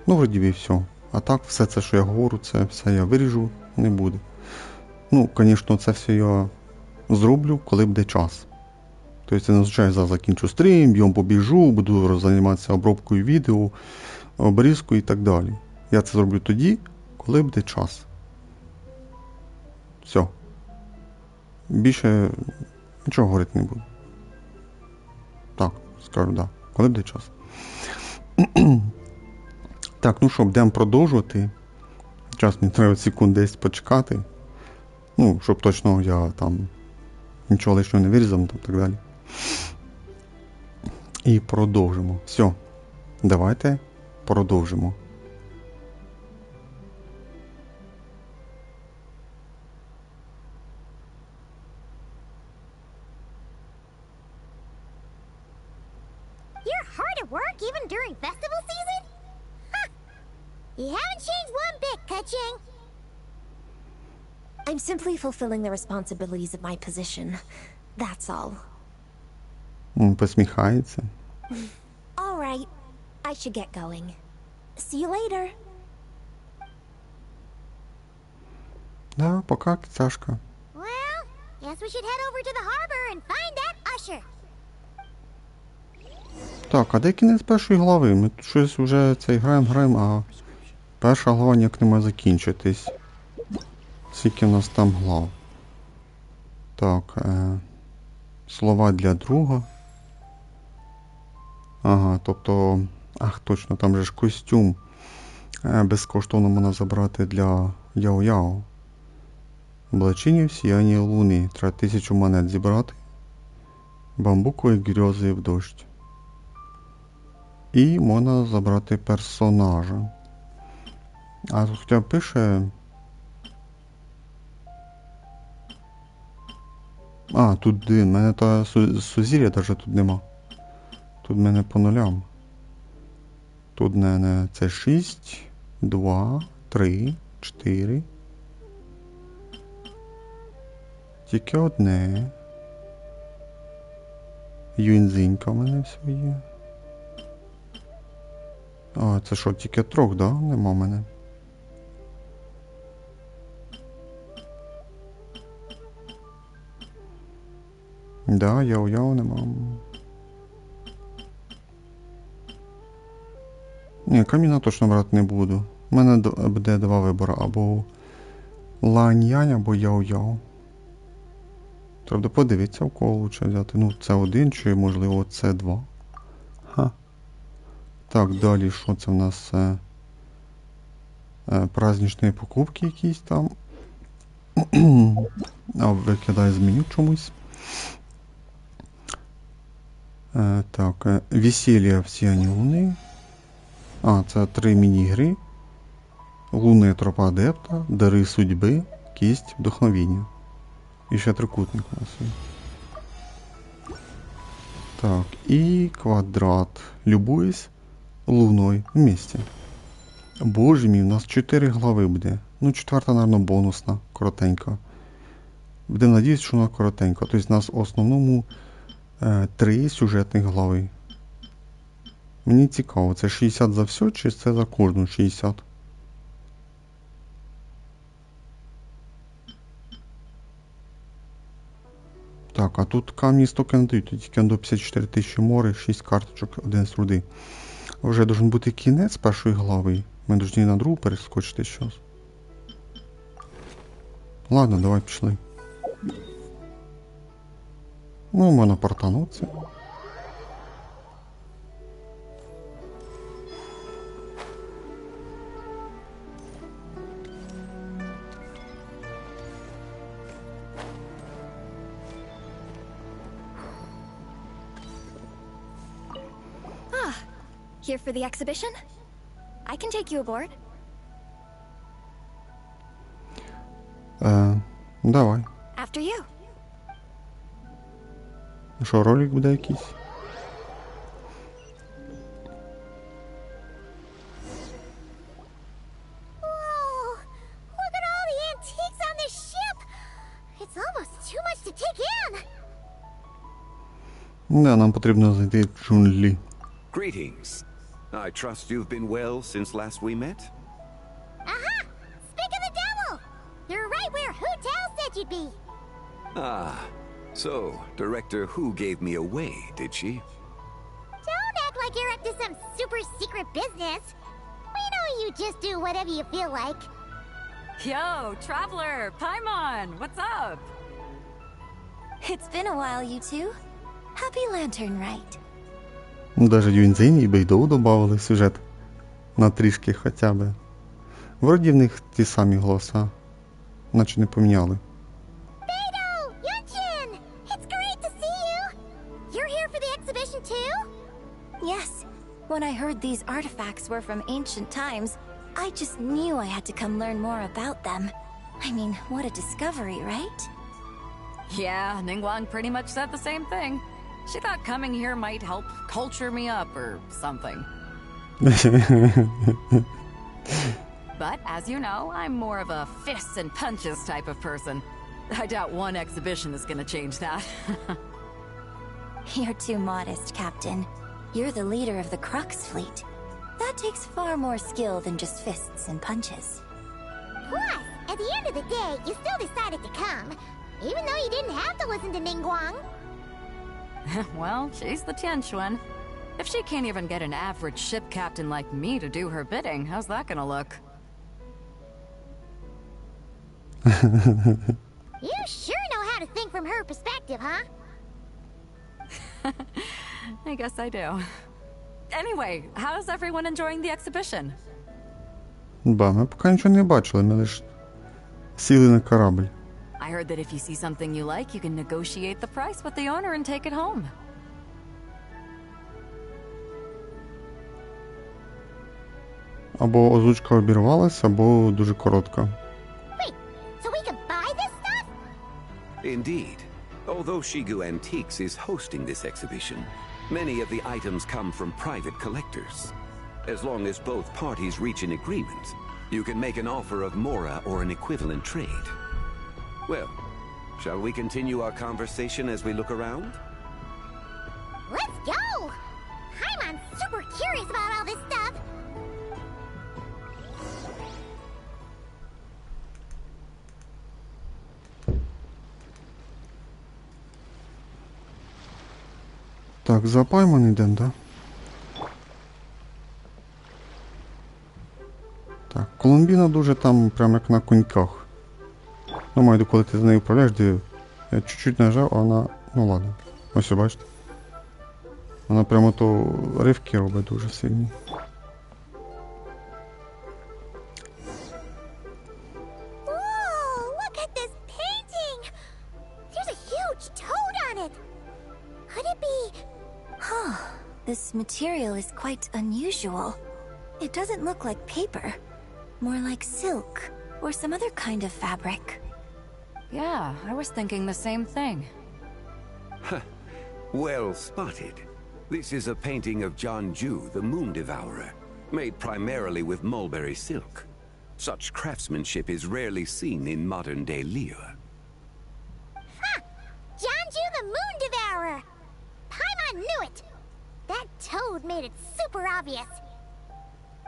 Ну, вроді би все. А так, все це, що я говорю, це все я виріжу, не буде. Ну, звісно, це все я зроблю, коли буде час. Тобто це не означає, зараз закінчу стрім, б'єм побіжу, буду займатися обробкою відео, обрізкою і так далі. Я це зроблю тоді, коли буде час. Все. Більше нічого говорити не буду. Так, скажу, да. Коли буде час. Так, ну що, будемо продовжувати. Час мені треба секунд 10 почекати. Ну, щоб точно я там нічого лишнього не вирізав, там так далі. І продовжимо. Все. Давайте продовжимо. You're hard at work even during festival season? Ha! You haven't changed one bit, Ka-Ching. I'm simply fulfilling the responsibilities of my position. That's all. Посміхається. All right. I should get going. See you later. Да, пока, кицяшка. Well, guess we should head over to the harbor and find that usher. Так, а де кінець першої глави? Ми тут щось вже цей граємо, а перша глава ніяк не має закінчитись. Скільки в нас там глав? Так, слова для друга. Ага, тобто, ах, точно, там же ж костюм безкоштовно можна забрати для Яо-Яо. Облачені в сіянні луни. Треба 1000 монет зібрати. Бамбукові грьози в дощ. І можна забрати персонажа. А тут хоча б пише... А, тут в мене та сузір'я навіть тут нема. Тут в мене по нулям. Тут в мене це 6, 2, 3, 4. Тільки одне. Юнзинька в мене все є. А, це що, тільки 3, да? Нема в мене. Да, Яо-Яо нема. Ні, каміна точно брати не буду. У мене буде 2 вибори. Або Лань-Янь, або Яо-Яо. Треба подивитися, в кого лучше взяти. Ну, це 1, чи можливо це 2. Ха. Так, далі, що це в нас? Праздничні покупки якісь там. А, викидає з меню чомусь. Так, весілля в сіянні луни. А, це 3 міні-гри. Лунна тропа адепта, дари судьби, кість, вдохновіння. І ще трикутник у нас є. Так, і квадрат. Любуюсь луною в місті. Боже мій, у нас 4 глави буде. Ну, 4-та, мабуть, бонусна, коротенька. Будемо надіятися, що вона коротенька. Тобто у нас в основному 3 сюжетних глави. Мені цікаво, це 60 за все, чи це за кожну 60? Так, а тут камні стільки не дають, тут тільки до 54 тисячі море, 6 карточок, 1 з руди. Вже должен бути кінець першої глави. Ми повинні на другу перескочити зараз. Ладно, давай пішли. Ну, можна портанутися. Here for the exhibition? I can take you aboard. Давай. After you. Що, ролик буде якийсь? Whoa! Look at all the antiques on this ship! It's almost too much to take in! Да, нам потрібно знайти джунглі. Greetings. I trust you've been well since last we met? Aha! Speak of the devil! You're right where Hu Tao said you'd be! Ah, so Director Hu gave me away, did she? Don't act like you're up to some super secret business! We know you just do whatever you feel like. Yo, Traveler, Paimon, what's up? It's been a while, you two. Happy Lantern Rite. Даже Юньцзинь і Бейдоу додали в сюжет. На трішки хоча б. Вроді в них ті самі голоса. Наче не поміняли. Beidou! Yunchin! It's great to see you! You're here for the exhibition too? Yes. When I heard these artifacts were from ancient times, I just knew I had to come learn more about them. I mean, what a discovery, right? Yeah, Ningguang pretty much said the same thing. She thought coming here might help culture me up or something. But as you know, I'm more of a fists and punches type of person. I doubt one exhibition is gonna change that. You're too modest, Captain. You're the leader of the Crux fleet. That takes far more skill than just fists and punches. Plus, at the end of the day, you still decided to come, even though you didn't have to listen to Ningguang. Well, she's the Tianquan. If she can't even get an average ship captain like me to do her bidding, how's that gonna look? You sure know how to think from her perspective, huh? I guess I do. Anyway, how's everyone enjoying the exhibition? Ба, ми поки нічого не бачили, ми лише сіли на корабль. I heard that if you see something you like, you can negotiate the price with the owner and take it home. Або озвучка обірвалася, або дуже коротка. Wait, so we can buy this stuff? Indeed. Although Shigu Antiques is hosting this exhibition, many of the items come from private collectors. As long as both parties reach an agreement, you can make an offer of mora or an equivalent trade. Well, shall we continue our conversation as we look around? Let's go! I'm super curious about all this stuff. Так, за Паймон йдемо, да? Так, Колумбіна дуже там прям як на коньках. Ну, маю, коли ти з нею управляєш, де я чуть-чуть нажав, а вона... Ну ладно. Ось, бачите? Вона прямо то ривки робить дуже сильні. Whoa, look at this painting! There's a huge toad on it! Could it be... Huh. This material is quite unusual. It doesn't look like paper. More like silk, or some other kind of fabric. Yeah, I was thinking the same thing. Well spotted. This is a painting of John Ju, the Moon Devourer, made primarily with mulberry silk. Such craftsmanship is rarely seen in modern-day Liyue. Ha! John Ju the Moon Devourer! Paimon knew it! That Toad made it super obvious.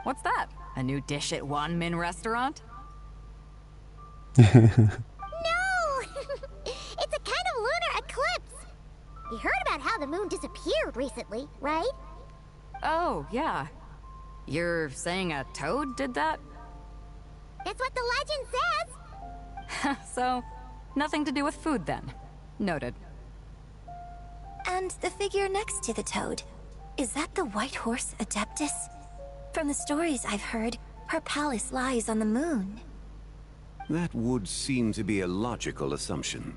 What's that? A new dish at Wanmin restaurant? No! It's a kind of lunar eclipse. You heard about how the moon disappeared recently, right? Oh, yeah. You're saying a toad did that? That's what the legend says. So, nothing to do with food then. Noted. And the figure next to the toad, is that the white horse Adeptus? From the stories I've heard, her palace lies on the moon. That would seem to be a logical assumption.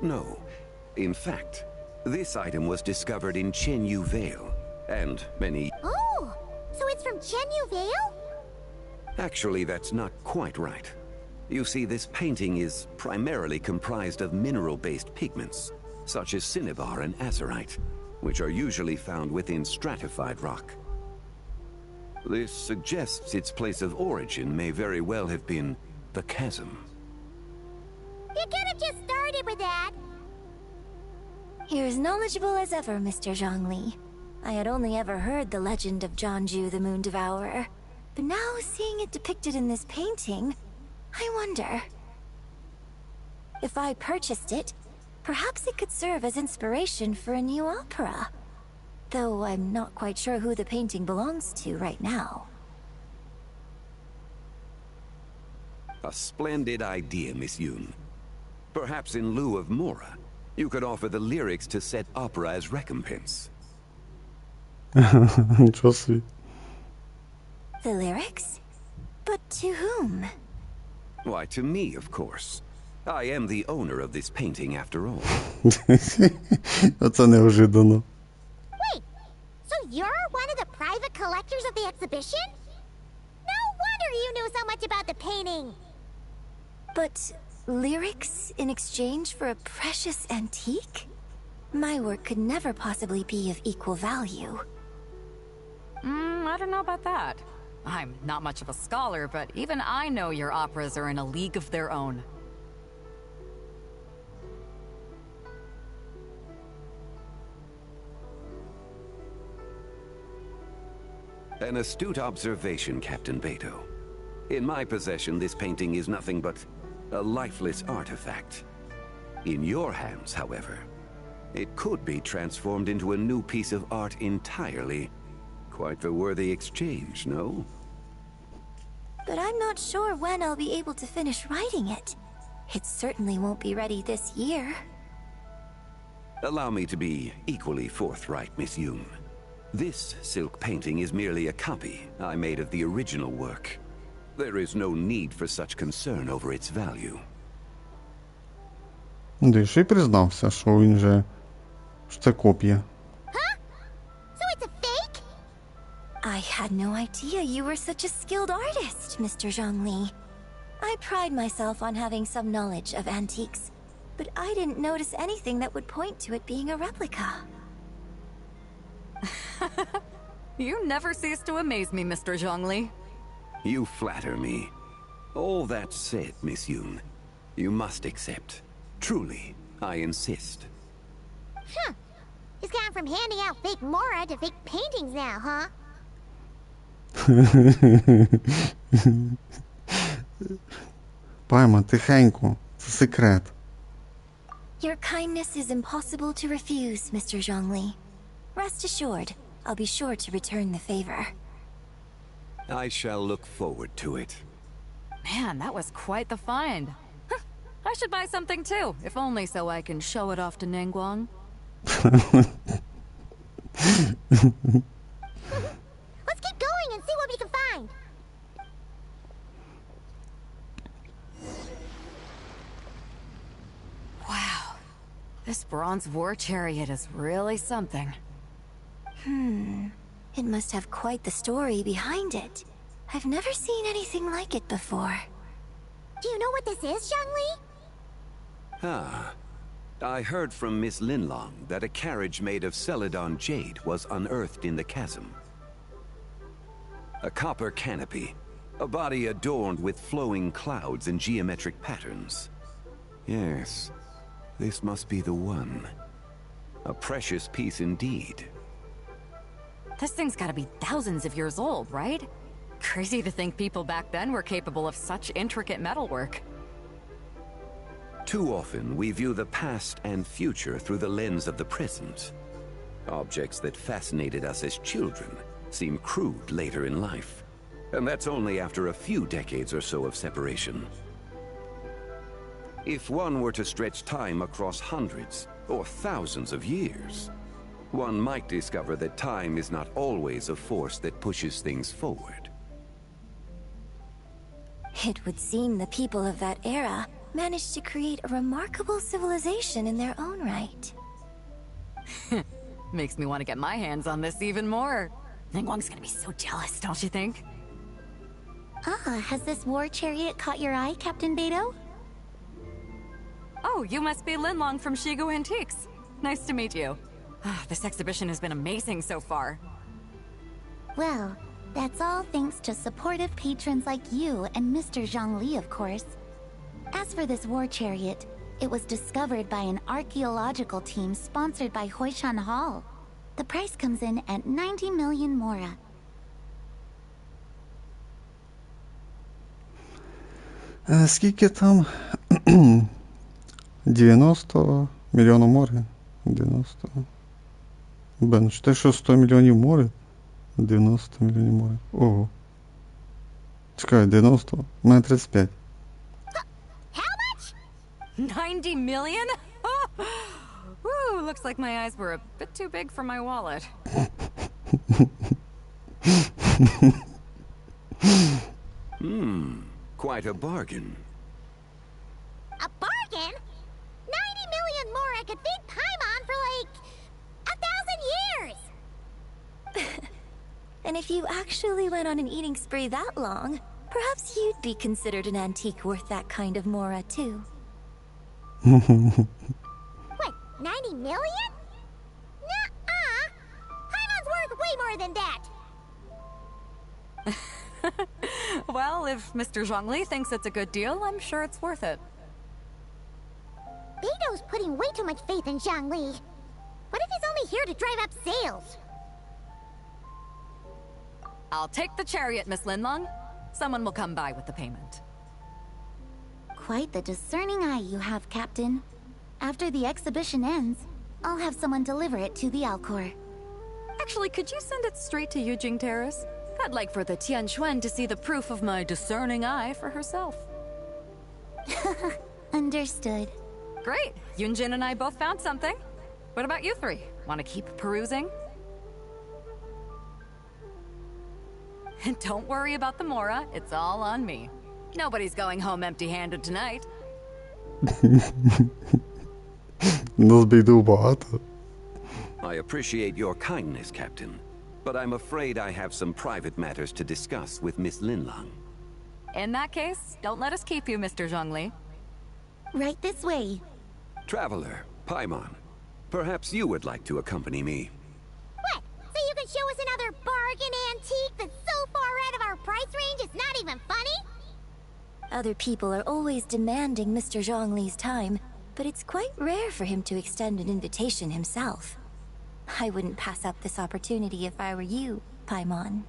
No. In fact, this item was discovered in Chenyu Vale, and many... Oh, so it's from Chenyu Vale? Actually, that's not quite right. You see, this painting is primarily comprised of mineral-based pigments, such as cinnabar and azurite, which are usually found within stratified rock. This suggests its place of origin may very well have been the chasm. You could have just started with that. You're as knowledgeable as ever, Mr. Zhongli. I had only ever heard the legend of Jianzhu the Moon Devourer, but now seeing it depicted in this painting, I wonder... if I purchased it, perhaps it could serve as inspiration for a new opera. Though I'm not quite sure who the painting belongs to right now. A splendid idea, Miss Yoon. Perhaps in lieu of Mora, you could offer the lyrics to said opera as recompense. Ничего себе. The lyrics? But to whom? Why, to me, of course. I am the owner of this painting, after all. Оце неожиданно. Wait, so you're one of the private collectors of the exhibition? No wonder you knew so much about the painting. But lyrics in exchange for a precious antique? My work could never possibly be of equal value. I don't know about that. I'm not much of a scholar, but even I know your operas are in a league of their own. An astute observation, Captain Beto. In my possession, this painting is nothing but a lifeless artifact. In your hands, however, it could be transformed into a new piece of art entirely. Quite the worthy exchange, no? But I'm not sure when I'll be able to finish writing it. It certainly won't be ready this year. Allow me to be equally forthright, Miss Yoon. This silk painting is merely a copy I made of the original work. There is no need for such concern over its value. Да, ще й признався, що він же... що це копія. Huh? So it's a fake? I had no idea you were such a skilled artist, Mr. Zhongli. I pride myself on having some knowledge of antiques, but I didn't notice anything that would point to it being a replica. You never cease to amaze me, Mr. Zhongli. You flatter me. All that said, Miss Yoon, you must accept. Truly, I insist. Huh. He's gone from handing out fake Mora to fake paintings now, huh? Пайма, тихенько. Це секрет. Your kindness is impossible to refuse, Mr. Zhongli. Rest assured, I'll be sure to return the favor. I shall look forward to it. Man, that was quite the find. Huh, I should buy something too, if only so I can show it off to Ningguang. Let's keep going and see what we can find. Wow. This bronze war chariot is really something. It must have quite the story behind it. I've never seen anything like it before. Do you know what this is, Zhongli? Ah. I heard from Miss Linlong that a carriage made of Celadon jade was unearthed in the chasm. A copper canopy, a body adorned with flowing clouds and geometric patterns. Yes, this must be the one. A precious piece indeed. This thing's gotta be thousands of years old, right? Crazy to think people back then were capable of such intricate metalwork. Too often, we view the past and future through the lens of the present. Objects that fascinated us as children seem crude later in life. And that's only after a few decades or so of separation. If one were to stretch time across hundreds or thousands of years, one might discover that time is not always a force that pushes things forward. It would seem the people of that era managed to create a remarkable civilization in their own right. Makes me want to get my hands on this even more. Ningguang's gonna be so jealous, don't you think? Ah, has this war chariot caught your eye, Captain Beidou? Oh, you must be Linlong from Shigu Antiques. Nice to meet you. This exhibition has been amazing so far. Well, that's all thanks to supportive patrons like you and Mr. Zhongli, of course. As for this war chariot, it was discovered by an archaeological team sponsored by Hoishan Hall. The price comes in at 90 million mora. Скільки там? 90 мільйонів море. 90. Бен, те, що 100 мільйонів море? 90 мільйонів море. Ого. Чекай, 90. У мене 35. 90 million? Woo, looks like my eyes were a bit too big for my wallet. Quite a bargain. A bargain? 90 million more I could feed Paimon for like 1,000 years! And if you actually went on an eating spree that long, perhaps you'd be considered an antique worth that kind of mora too. What, 90 million? Nuh-uh! Paimon's worth way more than that! Well, if Mr. Zhongli thinks it's a good deal, I'm sure it's worth it. Beidou's putting way too much faith in Zhongli. What if he's only here to drive up sales? I'll take the chariot, Miss Linlong. Someone will come by with the payment. Quite the discerning eye you have, Captain. After the exhibition ends, I'll have someone deliver it to the Alcor. Actually, could you send it straight to Yujing Terrace? I'd like for the Tianquan to see the proof of my discerning eye for herself. Understood. Great. Yunjin and I both found something. What about you three? Want to keep perusing? And don't worry about the mora. It's all on me. Nobody's going home empty-handed tonight. Нас Бейду багато. I appreciate your kindness, Captain, but I'm afraid I have some private matters to discuss with Miss Linlong. In that case, don't let us keep you, Mr. Zhongli. Right this way. Traveler, Paimon, perhaps you would like to accompany me. What? So you can show us another bargain antique that's so far out of our price range it's not even funny? Other people are always demanding Mr. Zhongli's time, but it's quite rare for him to extend an invitation himself. I wouldn't pass up this opportunity if I were you, Paimon.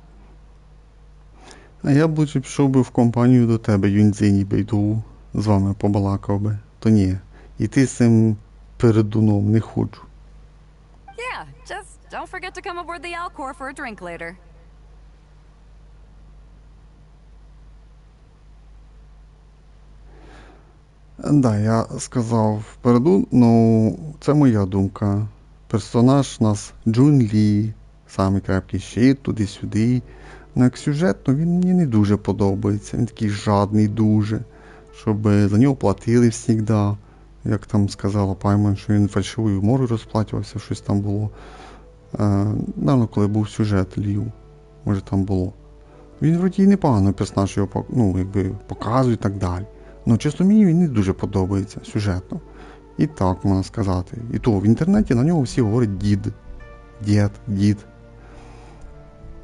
А я б лучше пішов би в компанію до тебе, Юньцзинь і Бейду, з вами побалакав би. То ні, іти з цим передуном не хочу. Yeah, just don't forget to come aboard the Alcor for a drink later. Да, я сказав передун, ну, це моя думка. Персонаж у нас Джун Лі, самий крепкий щит, туди-сюди. Ну, як сюжетно, він мені не дуже подобається. Він такий жадний дуже, щоб за нього платили завжди. Як там сказала Паймон, що він фальшивою морою розплачувався, щось там було. Давно, коли був сюжет Лію, може там було. Він вроді і непогано персонаж його показує і так далі. Ну, чесно, мені він не дуже подобається сюжетно. І так, можна сказати. І то в інтернеті на нього всі говорять дід.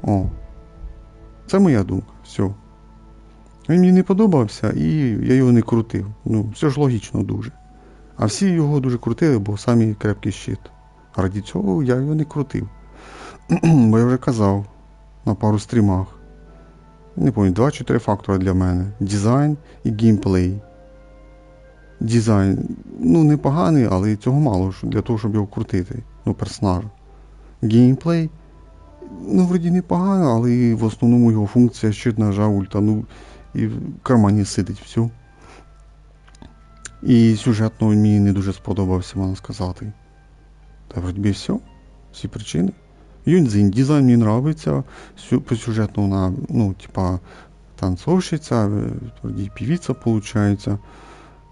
О. Це моя думка. Все. Він мені не подобався, і я його не крутив. Ну, це ж логічно дуже. А всі його дуже крутили, бо самі крепкий щит. Раді цього я його не крутив. Бо я вже казав на пару стрімах. Не пам'ятаю, 2 чи 3 фактори для мене. Дизайн і геймплей. Дизайн, непоганий, але цього мало для того, щоб його крутити. Персонажа. Геймплей, вроді непогано, але в основному його функція щит нажав, ульта, і в кармані сидить, все. І сюжетно мені не дуже сподобався, можна сказати. Та вроді все. Всі причини. Юньцзинь, дизайн мені подобається, по сюжету вона, танцовщиця, вроді півіця виходить.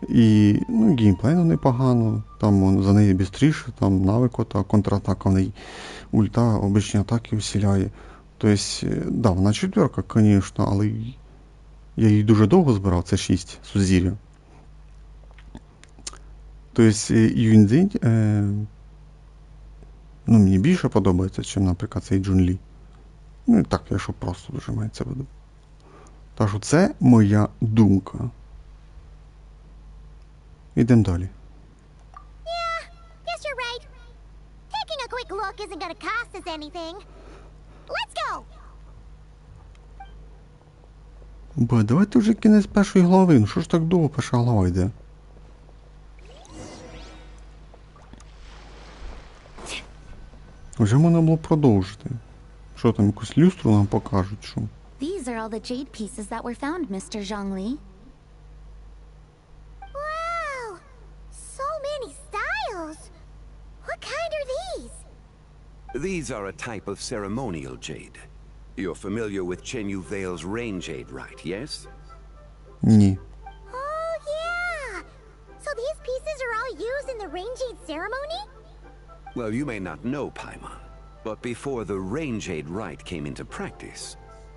І, геймплей непогано, там за неї бістріше, там навик, контратака в неї, ульта, обичні атаки усіляє. Тобто, да, вона 4, звісно, але я її дуже довго збирав, це 6 сузір'я. Тобто, Юньцзинь, мені більше подобається, ніж, наприклад, цей Джун-Лі. І так, якщо просто дуже мається в виду. Так що це моя думка. Ідемо далі. Yeah, guess you're right. Taking a quick look isn't gonna cost us anything. Let's go! Давайте вже кінець першої глави. Що ж так довго перша глава йде? Вже можна було продовжити. Що там, якусь люстру нам покажуть, що? These are all the jade pieces that were found, Mr. Zhongli. Wow! So many styles! What kind are these? These are a type of ceremonial jade. You're familiar with Chenyu Vale's rain jade, right, yes? Ні. Oh, yeah! So these pieces are all used in the rain jade ceremony? Well, you may not know, Paimon, but before the rain jade rite came into practice,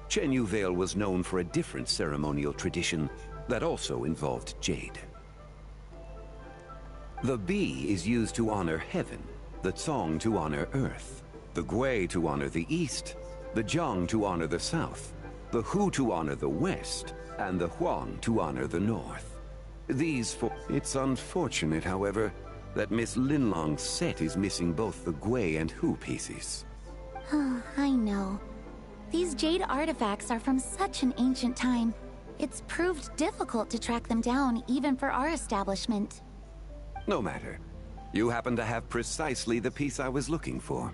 Chenyu Vale was known for a different ceremonial tradition that also involved jade. The Bi is used to honor heaven, the Tsong to honor earth, the Gui to honor the east, the Jiang to honor the south, the Hu to honor the west, and the Huang to honor the north. It's unfortunate, however, that Miss Linlong's set is missing both the Gui and Hu pieces. Oh, I know. These jade artifacts are from such an ancient time. It's proved difficult to track them down, even for our establishment. No matter. You happen to have precisely the piece I was looking for.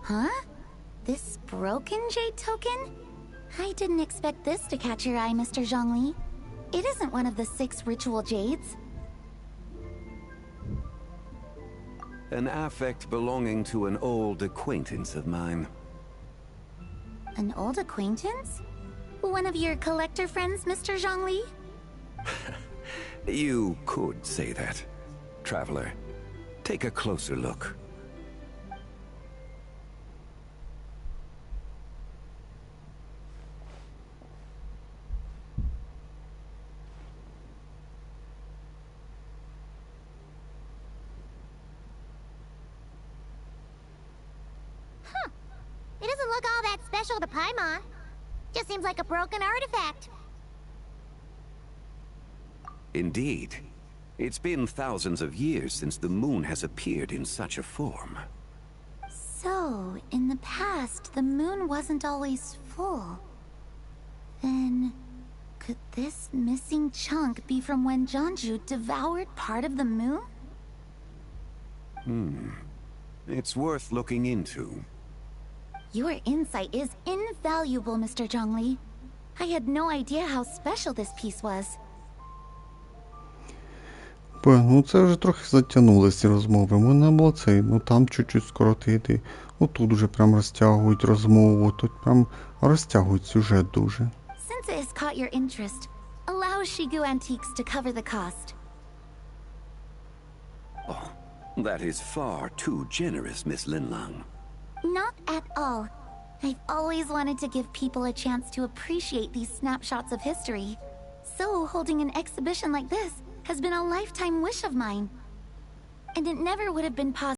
Huh? This broken jade token? I didn't expect this to catch your eye, Mr. Zhongli. It isn't one of the 6 ritual jades. An affect belonging to an old acquaintance of mine. An old acquaintance? One of your collector friends, Mr. Zhongli? You could say that. Traveler, take a closer look. It doesn't look all that special to Paimon. Just seems like a broken artifact. Indeed. It's been thousands of years since the moon has appeared in such a form. So, in the past, the moon wasn't always full. Then, could this missing chunk be from when Jianzhu devoured part of the moon? It's worth looking into. Your insight is invaluable, Mr. Zhongli. I had no idea how special this piece was. Це вже трохи затягнулися ці розмови. Можна було там чуть-чуть скоротити. Отут вже прям розтягують розмову, тут прям розтягують сюжет дуже. Since it has caught your interest, allow Shigu Antiques to cover the cost. Oh, that is far too generous, Miss Linlang. Not at all. I've always wanted to give people a chance to appreciate these snapshots of history. So holding an exhibition like this has been a lifetime wish of mine. And it never would have been possible